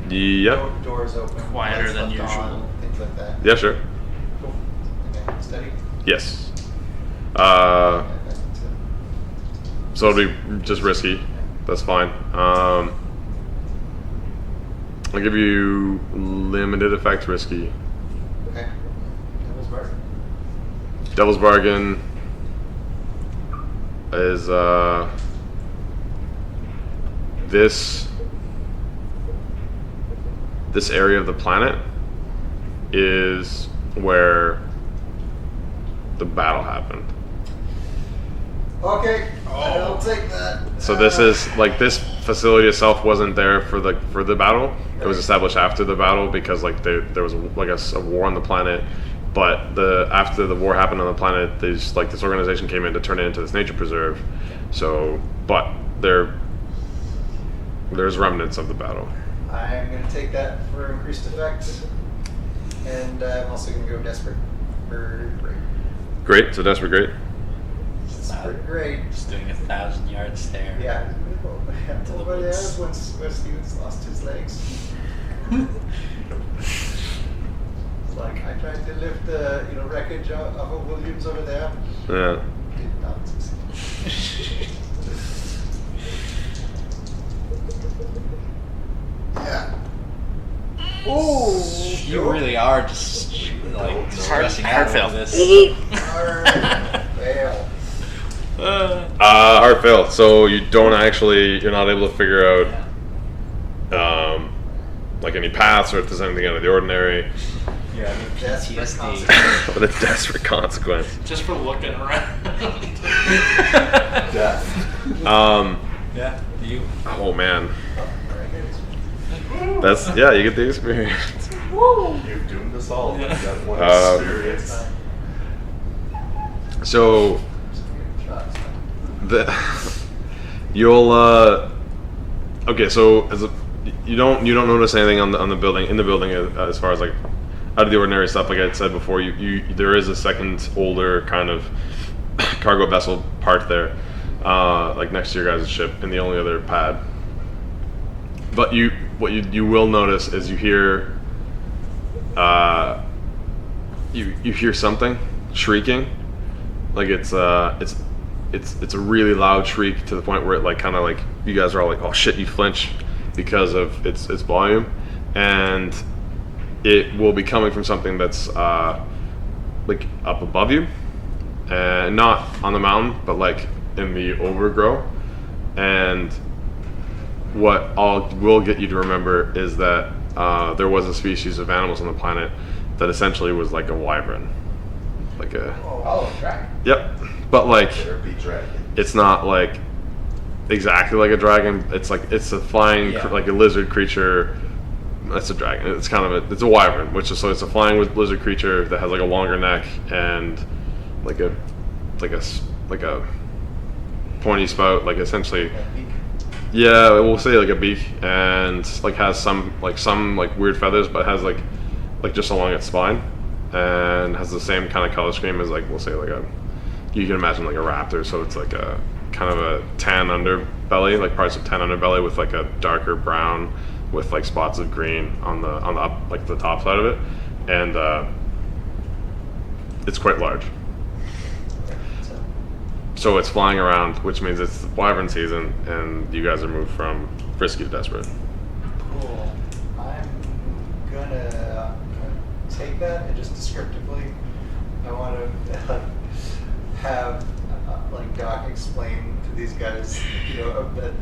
Yep. Doors open. Quieter lights than left usual. on, things like that. Yeah, sure. Cool. Okay, study. Yes. Okay, So it'll be just risky. That's fine. I'll give you limited effect risky. Okay. Devil's bargain. Devil's bargain is this area of the planet is where the battle happened. Okay, I'll take that. So this is like this facility itself wasn't there for the battle. It was established after the battle because like there was a war on the planet. But after the war happened on the planet, this organization came in to turn it into this nature preserve. So, but there's remnants of the battle. I'm going to take that for increased effect. And I'm also going to go desperate for great. Great. So desperate, great. Desperate great. Just doing 1,000-yard stare. Yeah. Over there when Stevens lost his legs. It's like I tried to lift the wreckage of a Williams over there. Yeah. Did not succeed. Yeah. Ooh, you really are just like stressing out Hard over fail. this. Fail. Hard fail. So you're not able to figure out like any paths or if there's anything out of the ordinary. Yeah, I mean, Desperate PTSD. What a desperate consequence. Just for looking around. Death. Yeah, you. Oh man, Very good. that's you get the experience. You've doomed us all. Yeah. That one experience. So Shots. you'll okay. So you don't notice anything on the building as far as like out of the ordinary stuff. Like I said before, there is a second older kind of cargo vessel parked there, like next to your guys' ship in the only other pad. But what you will notice is you hear you hear something shrieking, like it's a really loud shriek to the point where it like kind of like you guys are all like, oh shit, you flinch because of its volume, and it will be coming from something that's like up above you, and not on the mountain, but like in the overgrow. And what will get you to remember is that there was a species of animals on the planet that essentially was like a wyvern, like a Oh, dragon. yep, but like There be dragon. it's not like exactly like a dragon. It's a flying Yeah. like a lizard creature. That's a dragon. It's kind of it's a wyvern, which is so it's a flying lizard creature that has like a longer neck and like a pointy spout, like essentially. Yeah, we'll say like a beak, and like has some weird feathers, but has like just along its spine, and has the same kind of color scheme as like we'll say like you can imagine like a raptor. So it's like a kind of a tan underbelly, like parts of tan underbelly with like a darker brown with like spots of green on the up like the top side of it, and it's quite large. So it's flying around, which means it's wyvern season, and you guys are moved from frisky to desperate. Cool. I'm gonna take that and just descriptively, I want to have like Doc explain to these guys, that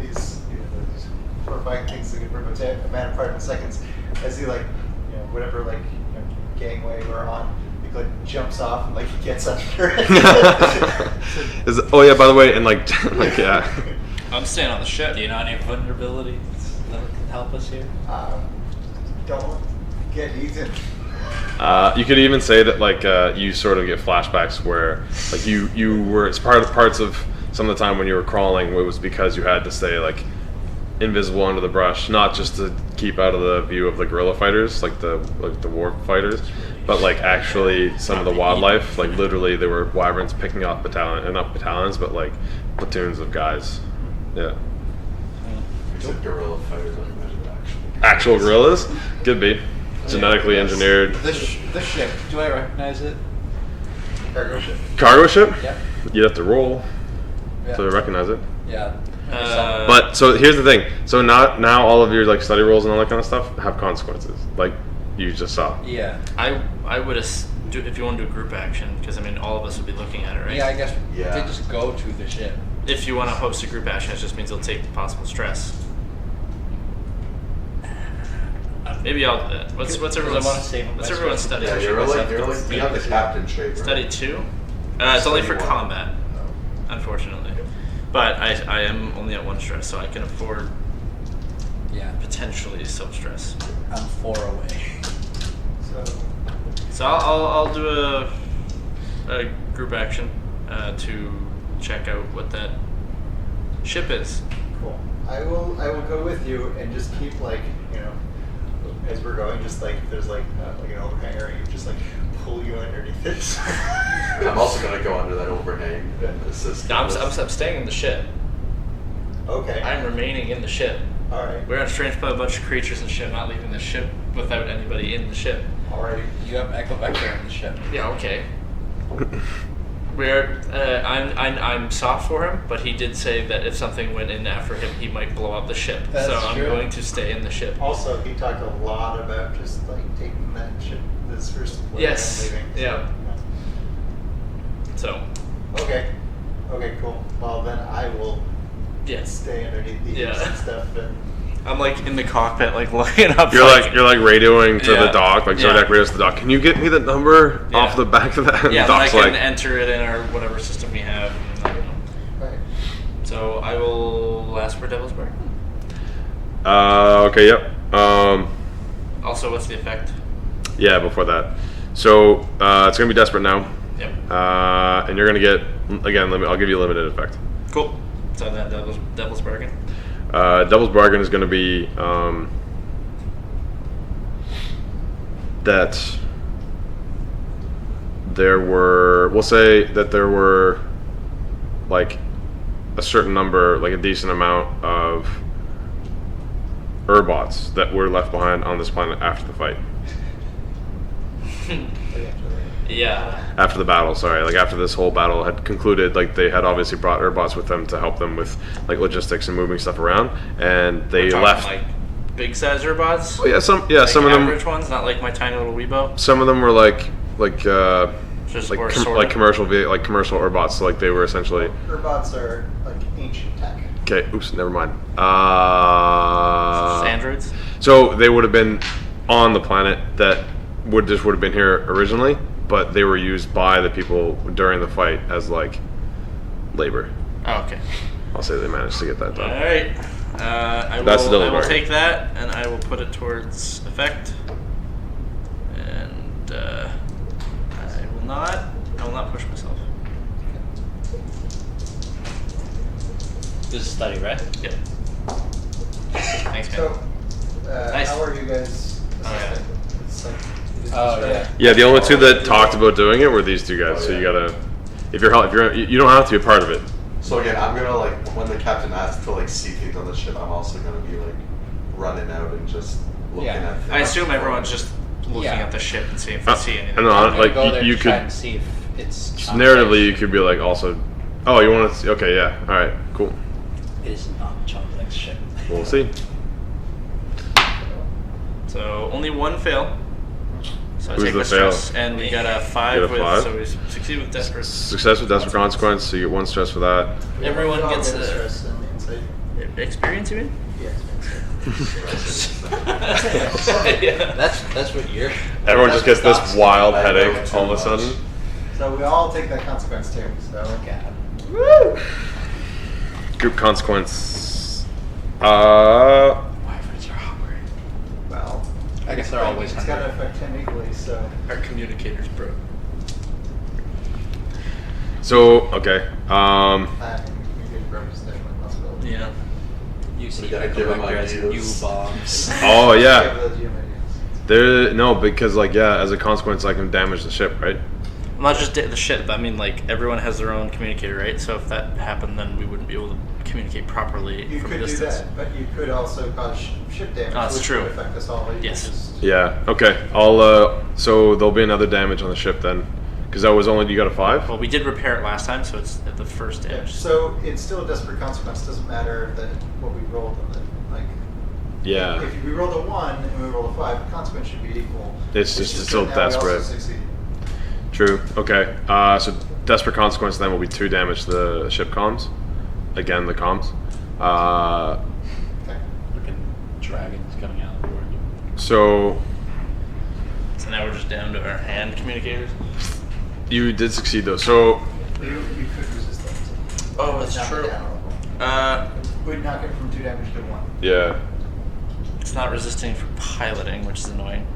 these these horrifying things that could rip a man apart in seconds. As he whatever gangway we're on. Like jumps off and he gets under it. Oh yeah, by the way, and yeah. I'm staying on the ship. Do you know any vulnerabilities that can help us here? Don't get eaten. You could even say that you sort of get flashbacks where you were it's parts of some of the time when you were crawling, it was because you had to stay invisible under the brush, not just to keep out of the view of the guerrilla fighters, the war fighters, but actually some of the wildlife, literally there were wyverns picking off not battalions, but platoons of guys. Yeah. You said guerrilla fighters, I imagine Actual gorillas? Could be. Genetically engineered. This ship, do I recognize it? Cargo ship. Cargo ship? Yeah. You'd have to roll Yeah. to recognize it. Yeah. But so here's the thing. So now all of your study rolls and all that kind of stuff have consequences, like you just saw. Yeah. I would if you want to do a group action, because all of us would be looking at it, right? Yeah, I guess Yeah. they just go to the ship. If you want to host a group action, it just means they'll take the possible stress. Maybe I'll do that. What's everyone's study? Yeah, you're you have the captain trait, right? Study 2? It's only for Study 1. combat, unfortunately. But I am only at 1 stress, so I can afford Yeah. potentially some stress. I'm 4 away. So I'll do a group action to check out what that ship is. Cool. I will go with you and just keep as we're going, just if there's an overhang area, just pull you underneath it. I'm also gonna go under that overhang and assist. No, I'm staying in the ship. Okay. I'm remaining in the ship. All right. We're on a strange by a bunch of creatures and shit, not leaving the ship without anybody in the ship. All right. You have Echo Vector in the ship. Yeah, okay. I'm soft for him, but he did say that if something went in after him, he might blow up the ship. That's so I'm true. going to stay in the ship. Also, he talked a lot about just taking that ship this first flight Yes. and leaving. Yeah. So, Okay. Okay. Cool. Well, then I will yes. stay underneath these Yeah. and stuff. And I'm in the cockpit, looking up. You're radioing to Yeah. the dock, Zodiac radios to the dock. Can you get me the number Yeah. off the back of that? And Yeah, then I Doc's can enter it in our whatever system we have. And, right. so I will ask for Devil's Bargain. Okay, yep. Also, what's the effect? Yeah, before that. So it's gonna be desperate now, Yep. and you're gonna get I'll give you a limited effect. Cool. So that Devil's Bargain. Devil's Bargain is going to be that we'll say that there were a certain number, a decent amount of Urbots that were left behind on this planet after the fight. Yeah. After the battle, sorry, after this whole battle had concluded, they had obviously brought Urbots with them to help them with logistics and moving stuff around, and they We're left. talking, big size robots. Oh, some of them. Average ones, not like my tiny little Weebo. Some of them were Just like or sort of. commercial commercial Urbots. So they were essentially. Urbots are ancient tech. Okay, oops, never mind. Just androids. So they would have been on the planet that would have been here originally, but they were used by the people during the fight as labor. Oh, okay. I'll say they managed to get that All done. right. That's the I will delivery. take that and I will put it towards effect. And I will not push myself. This is study, right? Yeah. Thanks, man. So, Nice. how are you guys yeah. assisting? It's like, you just Oh, described- Yeah, the only two that talked about doing it were these two guys. Oh, So you yeah. gotta, if you're, you don't have to be a part of it. So again, I'm gonna like when the captain asks to like see things on the ship, I'm also gonna be like running out and just looking Yeah. at things. I assume everyone's just looking Yeah. at the ship and seeing if they I see anything. don't know. I'm Like, gonna go there you to try could- and see if it's Narratively, you could be like also, oh, you want to see? Okay, yeah, all right, cool. It is not Chomlex ship. We'll see. So only one fail. So I Who's take the the fail? stress, and we got a 5 You got a with, 5? so we succeed with desperate. Success with desperate consequence, so you get 1 stress for that. Everyone We all gets get a- stress and insight. Experience, you mean? Yeah, Yeah. That's what you're. Everyone just gets this That's- wild I know headache too all of a much. sudden. So we all take that consequence too. So God. Group consequence. Wyverns are hungry. well, I guess they're always it's got to hungry. affect him equally. So Our communicators broke. So okay. we get broke is definitely a possibility. Yeah. You see We gotta give 'em vectors and ideas. U-bombs. Oh Give yeah. those you ideas. There no because like yeah, as a consequence, I can damage the ship, right? Not just the ship, but I mean, like, everyone has their own communicator, right? So if that happened, then we wouldn't be able to communicate properly You from could a do distance. that, but you could also cause ship damage, Oh, that's which true. would affect us all. You could Yes. just- Yeah. Okay. I'll. So there'll be another damage on the ship then, because that was only you got a 5. Well, we did repair it last time, so it's at the first Yeah, damage. so it's still a desperate consequence. Doesn't matter that what we rolled on it. Like Yeah. if we rolled a 1 and we rolled a 5, the consequence should be equal. It's just just still now we also desperate. succeed. True. Okay. So desperate consequence then will be 2 damage to the ship comms. Again, the comms. Okay. Looking dragons coming out of the board. So So now we're just down to our hand communicators. you did succeed though. So You could resist that. Oh, that's Knock it true. down a level. Uh, We'd knock it from 2 damage to 1. yeah. it's not resisting for piloting, which is annoying.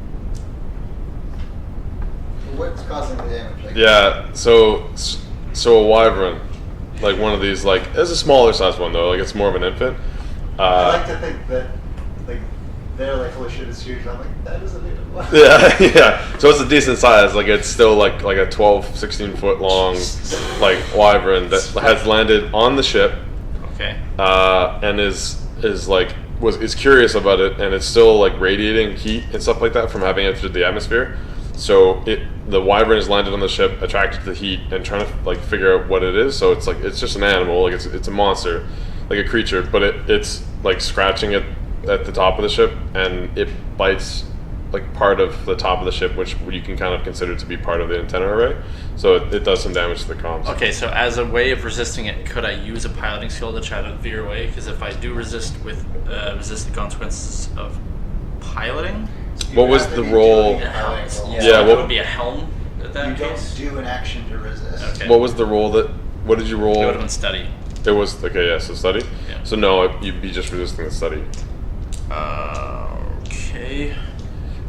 What's causing the damage? Like, Yeah. So a wyvern, like one of these, like it's a smaller size one though. Like it's more of an infant. I like to think that like they're like, holy shit, it's huge. I'm like, that is a big one. Yeah, yeah. So it's a decent size. Like it's still like a 12, 16 foot long, like wyvern that has landed on the ship, Okay. and is curious about it, and it's still like radiating heat and stuff like that from having entered the atmosphere. So the wyvern has landed on the ship, attracted to the heat, and trying to like figure out what it is. So it's just an animal, like it's a monster, like a creature, but it's like scratching it at the top of the ship, and it bites like part of the top of the ship, which you can kind of consider to be part of the antenna array. So it does some damage to the comms. Okay, so as a way of resisting it, could I use a piloting skill to try to veer away? Because if I do resist the consequences of piloting, You What was have to the be roll? doing a piloting roll. Yeah. Yeah, so what- it would be a helm at that You case. don't do an action to resist. Okay. What was the roll that? What did you roll? It would have been study. It was okay. Yeah, so study. Yeah. So no, you'd be just resisting the study. Okay.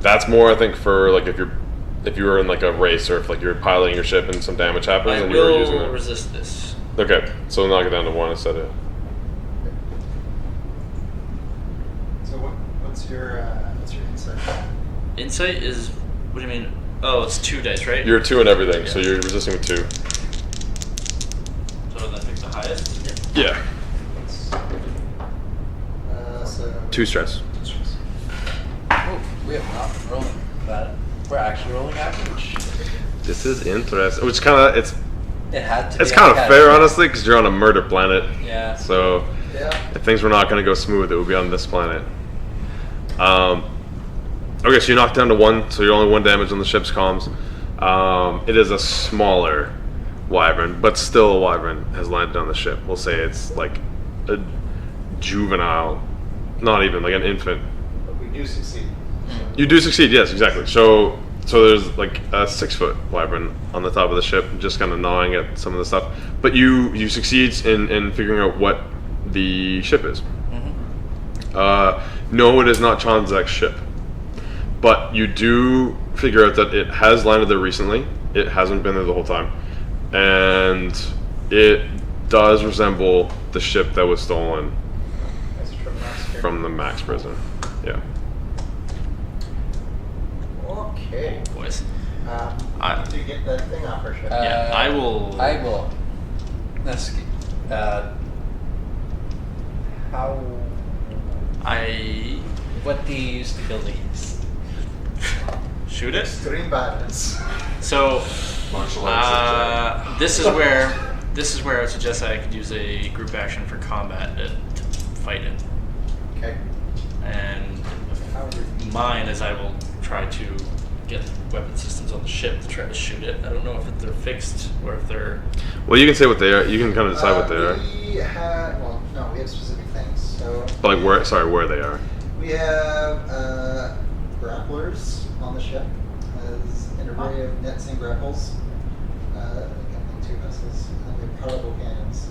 That's more, I think, for like if you were in like a race, or if like you're piloting your ship and some damage happens I and you were using will it. resist this. Okay, so knock it down to 1 instead of. So what's your insight? Insight is. What do you mean? Oh, it's 2 dice, right? You're 2 and everything, so Yeah. you're resisting with 2. So then pick the highest. Yeah. So 2 stress. Oh, we have not been rolling that. We're actually rolling average. This is interesting. Which kind of it's It had to. it's be kind of like fair, honestly, because you're on a murder planet. Yeah. So yeah. if things were not going to go smooth, it would be on this planet. Okay, so you knocked down to 1, so you're only 1 damage on the ship's comms. It is a smaller wyvern, but still a wyvern has landed on the ship. We'll say it's like a juvenile, not even like an infant. But we do succeed. You do succeed, yes, exactly. So there's like a 6-foot wyvern on the top of the ship, just kind of gnawing at some of the stuff. But you succeed in figuring out what the ship is. Mm-hmm. No, it is not Chanzek's ship. But you do figure out that it has landed there recently. It hasn't been there the whole time. And it does resemble the ship that was stolen That's from the Max prison. Yeah. Okay. Boys. I need to get that thing off our ship. Yeah, I will. Let's how? What do you use to kill these? Shoot it. Extreme violence. So, Martial arts. this is where I would suggest I could use a group action for combat to fight it. Okay. And mine is I will try to get weapon systems on the ship to try to shoot it. I don't know if they're fixed or if they're. Well, you can say what they are. You can kind of decide what they are. We have specific things. So. But like where they are. We have grapplers on the ship, as an array of nets and grapples, accompanying 2 vessels, and we have powerful cannons.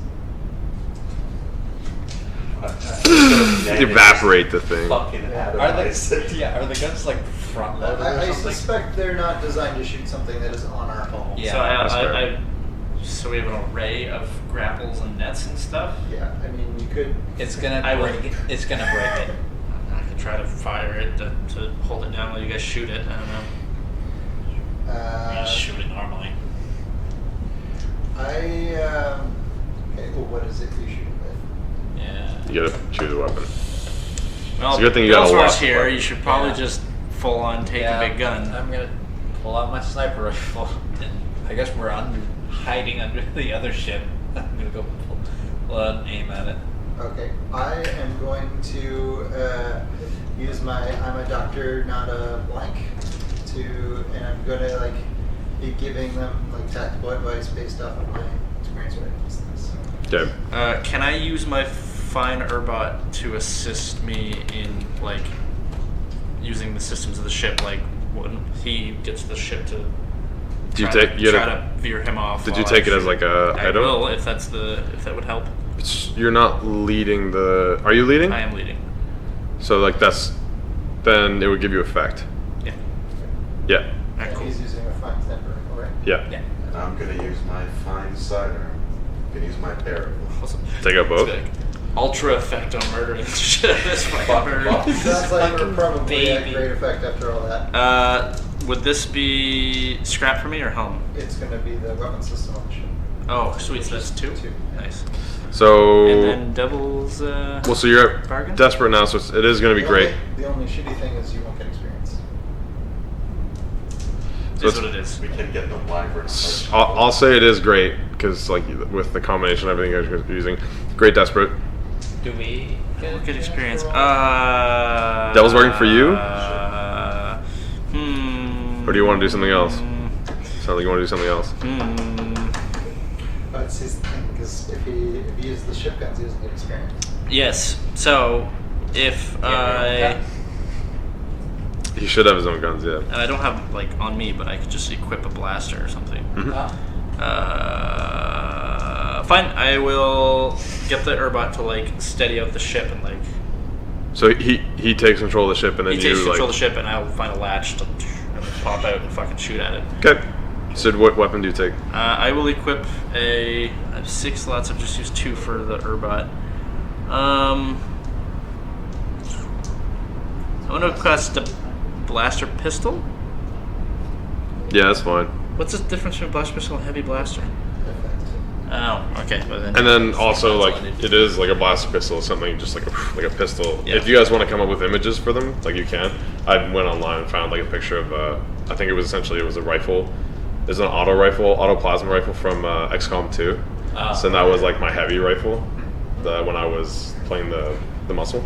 Evaporate the thing. Fucking Are atomize it. the guns like front loaded or I something? suspect they're not designed to shoot something that is on our hull. Yeah, So that's fair. so we have an array of grapples and nets and stuff. Yeah, I mean, you could. It's gonna I will- break it. It's gonna break it. I could try to fire it to hold it down while you guys shoot it. I don't know. You just shoot it normally. Okay, well, what is it you shoot with? Yeah. You gotta choose a weapon. Well, It's a good thing you got a Billsworth's lot. here. You should probably Yeah. just full on take Yeah, a big gun. I'm gonna pull out my sniper rifle, and I guess we're hiding under the other ship. I'm gonna go pull out and aim at it. Okay, I am going to use my I'm a doctor, not a blank, and I'm gonna be giving them tactical advice based off of my experience with these things. Okay. Can I use my fine Urbot to assist me in using the systems of the ship? Like when he gets the ship to Do you try take? to, You try gotta, to veer him off. did you while take I it as shoot. like a I item? will if that would help. You're not leading the. Are you leading? I am leading. So then it would give you effect. Yeah. Yeah. Alright, And cool. he's using a fine temper, alright? Yeah. Yeah. And I'm gonna use my fine cider. I'm gonna use my parrot. Awesome. Take out both. It's like ultra effect on murdering the shit out of this fucking bird. Sounds like we're Fucking probably at baby. great effect after all that. Would this be scrap for me or helm? It's going to be the weapon system on the ship. Oh, sweet. So that's 2. Two. Nice. So. And then devil's. Well, so you're Bargain? desperate now, so it is going to be great. The only shitty thing is you won't get experience. So is it's- what it is. We can get the wyvern. I'll say it is great because with the combination of everything you guys are using, great desperate. Do we We'll get experience. for all? Devil's working for you? Hmm. Or do you want to do something else? Sounds like you want to do something else. But it's his thing, because if he uses the ship guns, he doesn't get experience. Yes. So, if I He should have his own guns, yeah. and I don't have on me, but I could just equip a blaster or something. Mhm. Fine. I will get the Urbot to steady out the ship and So he takes control of the ship and then he takes you control of the ship and I'll find a latch to and pop out and fucking shoot at it. Okay. So what weapon do you take? I will equip I have 6 slots. I've just used 2 for the Urbot. I'm gonna cast a blaster pistol. Yeah, that's fine. What's the difference between a blaster pistol and a heavy blaster? Oh, okay. Well, then And then also that's all I need. it is like a blaster pistol, something just like a pistol. Yeah. If you guys want to come up with images for them, you can. I went online and found a picture of I think it was a rifle. It's an auto plasma rifle from XCOM 2. Oh. So that was my heavy rifle when I was playing the muscle.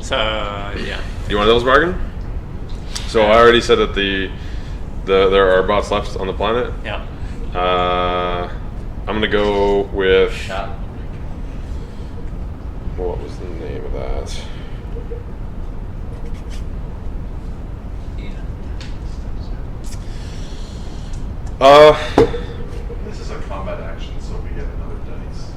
So yeah. You want those bargain? So I already said that there are bots left on the planet. Yeah. I'm gonna go with Shot. what was the name of that? This is a combat action, so we get another dice.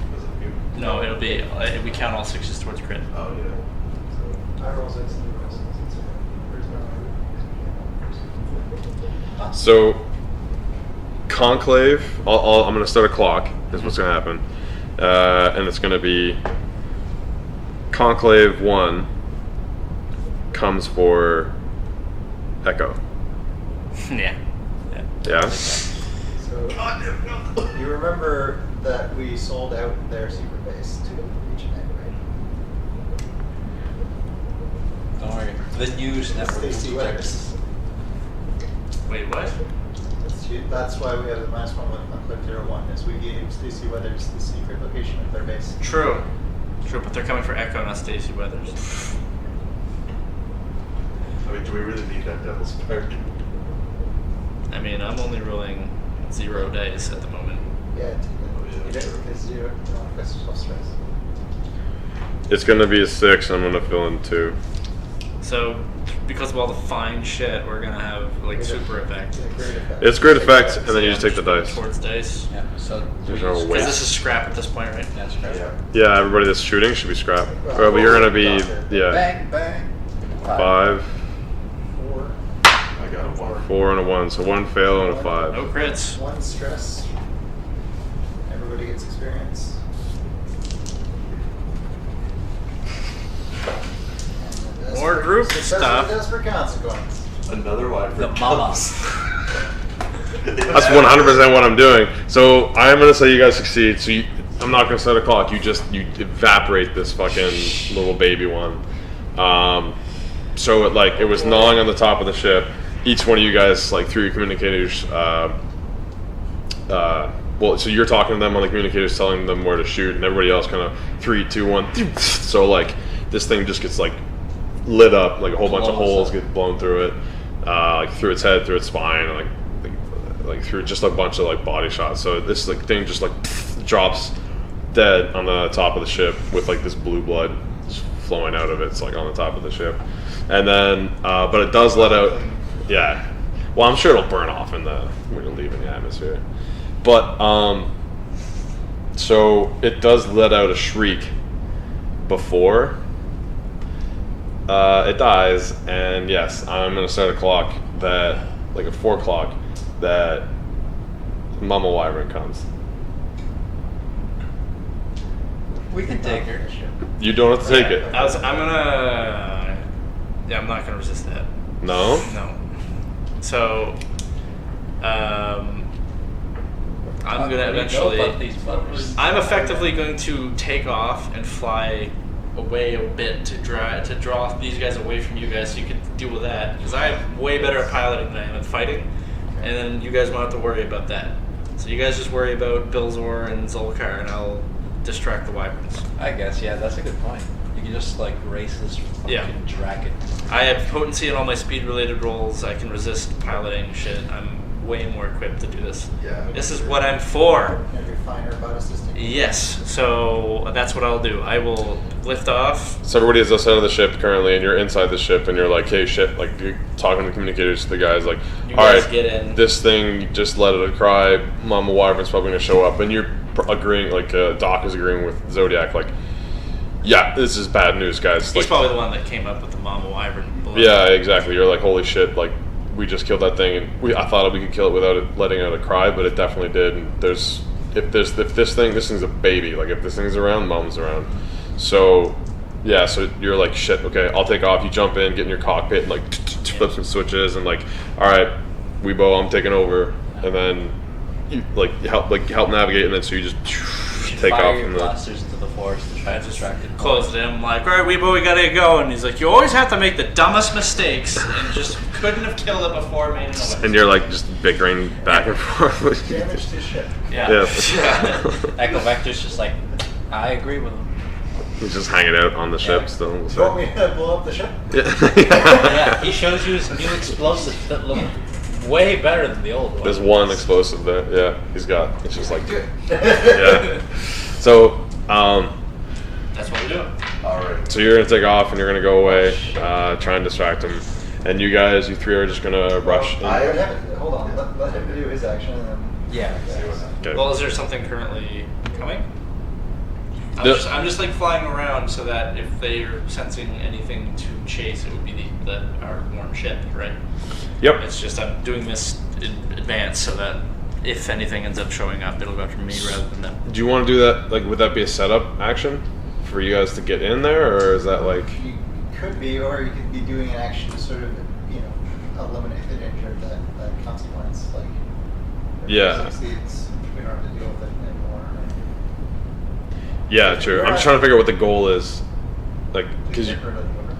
Because of you. No, it'll be we count all 6s towards crit. Oh yeah. I roll 6 and you roll 6. So, Conclave, I'm going to start a clock, is what's going to happen. And it's going to be Conclave 1 comes for Echo. Yeah. Yeah? So you remember that we sold out their secret base to Legion, right? Don't worry. The news network will Stacy protect Weathers. us. Wait, what? That's why we have the -1 with Conflict 01, is we gave Stacy Weathers the secret location of their base. True, but they're coming for Echo, not Stacy Weathers. I mean, do we really need that Devil's Spark? I mean, I'm only rolling 0 days at the moment. Yeah, because you don't want to stress. It's going to be a 6, and I'm going to fill in 2. So, because of all the fine shit, we're gonna have like super effect. It's great effect, and then you just take the dice. Towards dice. Yeah, so There's no Because waste. this is scrap at this point, right? That's right. Yeah. Yeah, everybody that's shooting should be scrap. But you're going to be, yeah, Bang, bang. 5, 4. I got a 1. 4, and a 1. So 1 fail and a 5. No crits. 1 stress. Everybody gets experience. More group stuff. Desperate consequence. Another Wyvern. The mama. That's 100% what I'm doing. So I'm going to say you guys succeed. So I'm not going to set a clock. You evaporate this fucking little baby one. So it was gnawing on the top of the ship. Each one of you guys, like, through your communicators, well, so you're talking to them on the communicators, telling them where to shoot, and everybody else kind of 3, 2, 1. So like this thing just gets like lit up, like a whole bunch of holes get blown through it, like through its head, through its spine, and like through just a bunch of like body shots. So this like thing just like drops dead on the top of the ship with like this blue blood just flowing out of it. It's like on the top of the ship, and then but it does let out. Yeah. Well, I'm sure it'll burn off when you're leaving the atmosphere. But, so it does let out a shriek before it dies. And yes, I'm going to set a clock that, like a 4 o'clock, that Mama Wyvern comes. We can take her. You don't have to take it. I'm not gonna resist that. No? No. So, I'm gonna eventually. I'm effectively going to take off and fly away a bit to draw these guys away from you guys, so you can deal with that. Because I am way better at piloting than I am at fighting, and then you guys won't have to worry about that. So you guys just worry about Bilzor and Zolkar, and I'll distract the Wyverns. I guess, yeah, that's a good point. You can just like race this fucking dragon. I have potency in all my speed-related rolls. I can resist piloting shit. I'm way more equipped to do this. Yeah. This is what I'm for. And you're fine robot assistant. Yes. So that's what I'll do. I will lift off. So everybody is outside of the ship currently, and you're inside the ship, and you're like, "Hey, shit!" Like you're talking to the communicators to the guys, like, You "All guys right, get in." this thing just let it cry. Mama Wyvern's probably gonna show up," and you're agreeing, like Doc is agreeing with Zodiac, like, "Yeah, this is bad news, guys." He's Like, probably the one that came up with the Mama Wyvern. Bullet. yeah, exactly. You're like, "Holy shit!" Like, we just killed that thing, and I thought we could kill it without it letting out a cry, but it definitely did. And this thing's a baby. Like, if this thing's around, Mom's around. So, yeah. So you're like, "Shit, okay, I'll take off." You jump in, get in your cockpit, and like flip some switches, and like, "All right, Weebo, I'm taking over," and then you help navigate, and then so you just take Fire off your from the. blasters into the forest to try I to just distract it. closed him. Like, all right, Weebo, we gotta go. And he's like, you always have to make the dumbest mistakes, and just couldn't have killed it before made it away. And you're like just bickering back and forth. Damage to ship. Yeah. Yeah. Echo Vector's just like, I agree with him. He's just hanging out on the ship Yeah. still. You want me to blow up the ship? Yeah, he shows you his new explosives that look way better than the old one. There's one explosive there. Yeah, he's got. It's just like. Good. Yeah. So, That's what we're doing. All right. so you're gonna take off and you're gonna go away, try and distract him, and you three are just gonna rush. in. Hold on. Let him do his action and then. Yeah. Okay. Well, is there something currently coming? I'm just like flying around so that if they are sensing anything to chase, it would be our warm ship, right? Yep. It's just I'm doing this in advance so that if anything ends up showing up, it'll go after me rather than them. Do you want to do that? Like, would that be a setup action for you guys to get in there, or is that like? You could be, or you could be doing an action to sort of, eliminate the danger of that consequence. Like, if Yeah. it succeeds, we don't have to deal with it anymore. Yeah, true. I'm just trying to figure out what the goal is, like, because you.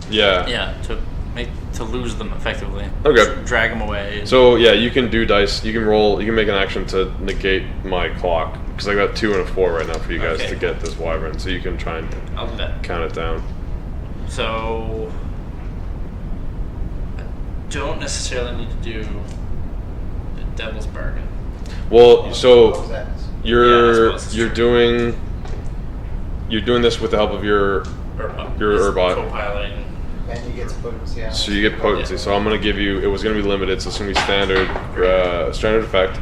Yeah. Yeah, to lose them effectively. Okay. Drag them away. So yeah, you can do dice. You can roll. You can make an action to negate my clock because I got 2 and a 4 right now for you guys Okay. to get this wyvern. So you can try and I'll do that. count it down. So I don't necessarily need to do the devil's bargain. Well, so What was that? you're Yeah, I suppose it's you're true. doing this with the help of your Your Urbot. Co-piloting. And you get potency. Yeah. so you get potency. So I'm gonna give you. It was gonna be limited, so it's gonna be standard effect.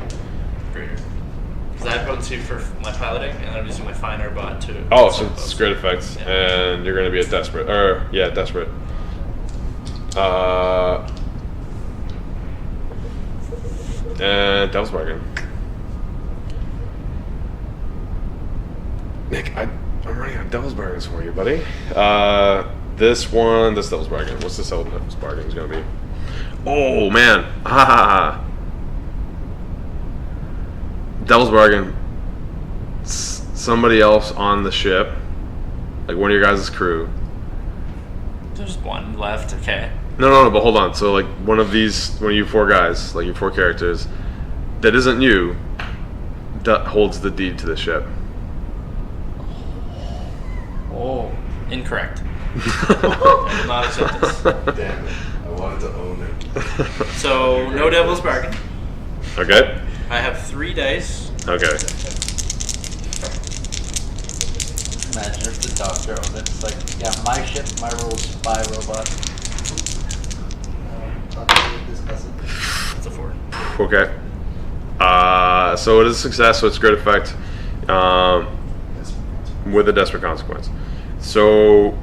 Because I have potency for my piloting, and I'm using my fine Urbot to. Oh, so it's great effects, Yeah. and you're gonna be a desperate. Desperate. And Devil's Bargain. Nick, I'm running out of Devil's Bargains for you, buddy. This Devil's Bargain. What's this Devil's Bargain is gonna be? Oh man, Devil's Bargain. Somebody else on the ship, like one of your guys' crew. There's one left. Okay. No, but hold on. So like one of you 4 guys, like your 4 characters, that isn't you, that holds the deed to the ship. Oh, incorrect. I will not accept this. Damn it. I wanted to own it. So no devil's bargain. Okay. I have 3 dice. Okay. Imagine if the doctor owned it. It's like, yeah, my ship, my rules, spy robot. Discuss it. That's a 4. Okay. So it is a success. So it's great effect, with a desperate consequence. So,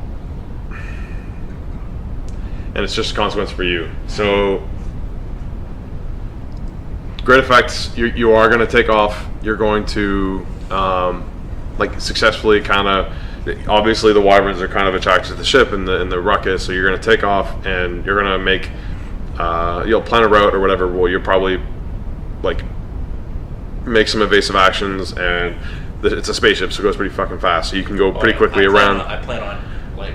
and it's just a consequence for you. So, great effects. You are going to take off. You're going to successfully kind of. Obviously, the wyverns are kind of attracted to the ship in the ruckus. So you're going to take off, and you're going to make. You'll plan a route or whatever. Well, you'll probably make some evasive actions, and it's a spaceship, so it goes pretty fucking fast. So you can go pretty quickly around. I plan on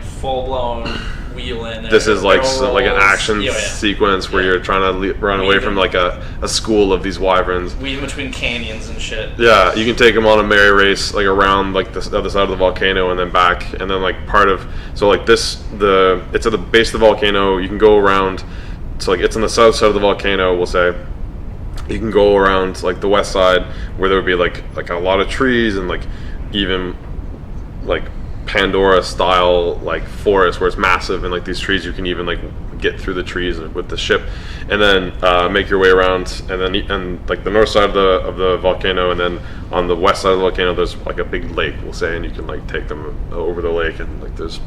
full blown wheel in. This is like barrel an rolls. action Yeah. sequence where Yeah. you're trying to run away from like a school of these wyverns. Weave between canyons and shit. Yeah, you can take them on a merry race like around like the other side of the volcano and then back, and then like it's at the base of the volcano. You can go around. So like it's on the south side of the volcano, we'll say. You can go around like the west side where there would be like a lot of trees and like even like Pandora style like forest where it's massive, and like these trees you can even like get through the trees with the ship, and then make your way around, and like the north side of the volcano, and then on the west side of the volcano there's like a big lake, we'll say, and you can like take them over the lake, and like there's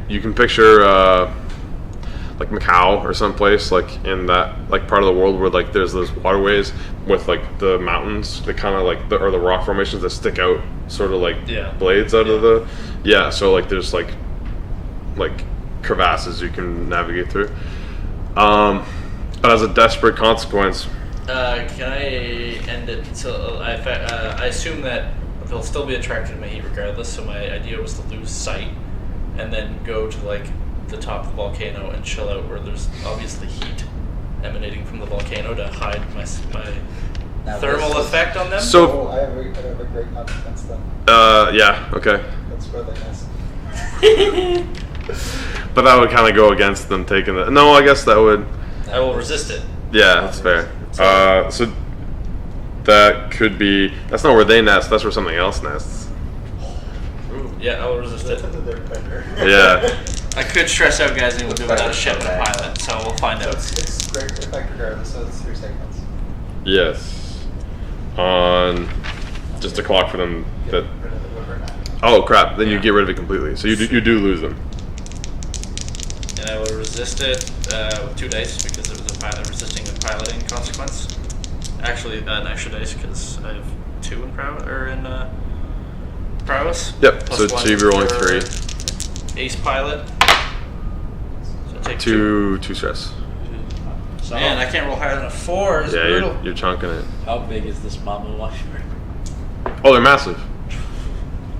you can picture like Macau or someplace like in that like part of the world where like there's those waterways with like the mountains that kind of like the rock formations that stick out sort of like blades out of the so like there's like crevasses you can navigate through, but as a desperate consequence Can I end it? So I assume that they'll still be attracted to my heat regardless. So my idea was to lose sight and then go to like the top of the volcano and chill out where there's obviously heat emanating from the volcano to hide my Now thermal this is- effect on them. So- Oh, I have a great consequence then. okay, That's really nice. but that would kind of go against them taking the no I guess that would I will resist it. yeah that's fair. So that could be that's not where they nest, that's where something else nests. Ooh, yeah, I will resist That's it. up to their pleasure. Yeah. I could stress out guys and we'll do it without a ship and a pilot, so we'll find So out. it's great effect regardless, so it's 3 segments. Yes. On just a clock for them that Get rid of Oh crap! Then you Yeah. get rid of it completely. So you do lose them. And I will resist it with 2 dice because it was a pilot resisting a piloting consequence. Actually, an extra dice because I have 2 in prowess. Yep. Plus So one you're rolling for 3. Ace pilot. So take 2 stress. So Man, I can't roll higher than a 4. It's Yeah, brutal. you're chunking it. how big is this mama washer? Oh, they're massive.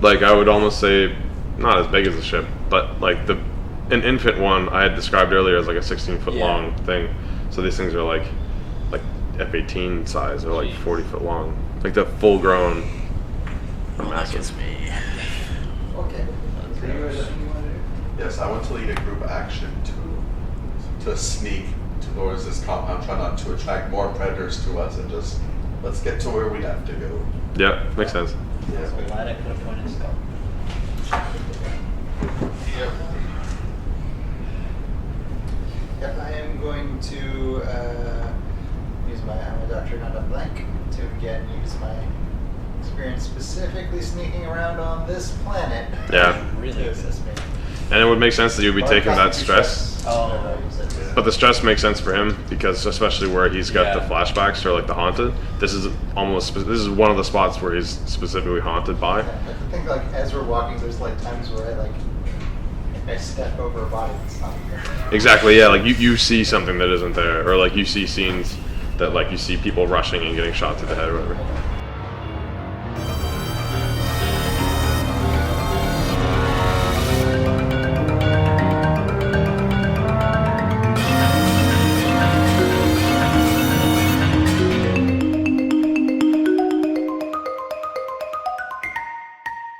Like I would almost say, not as big as a ship, but like an infant one I had described earlier as like a 16-foot Yeah. long thing. So these things are like F-18 size, or like Jeez. 40 foot long. Like the full grown. Oh, that Massive. gets me. Okay. So you guys, anything you want to do? Yes, I want to lead a group action to sneak towards this compound, try not to attract more predators to us, and just let's get to where we have to go. Yeah, makes sense. Yeah. So glad I could have pointed skull. Yep, I am going to use I'm a doctor, not a blank, to again use my experience specifically sneaking around on this planet. Yeah. Really? To assist me. And it would make sense that you'd be Well, taking it that costs me stress. Oh. whenever I use it. But the stress makes sense for him because, especially where he's got the Yeah. flashbacks or like the haunted. This is one of the spots where he's specifically haunted by. I think like as we're walking, there's like times where I step over a body that's not there. Exactly. Yeah. Like you see something that isn't there, or like you see scenes that like you see people rushing and getting shot through the head or whatever.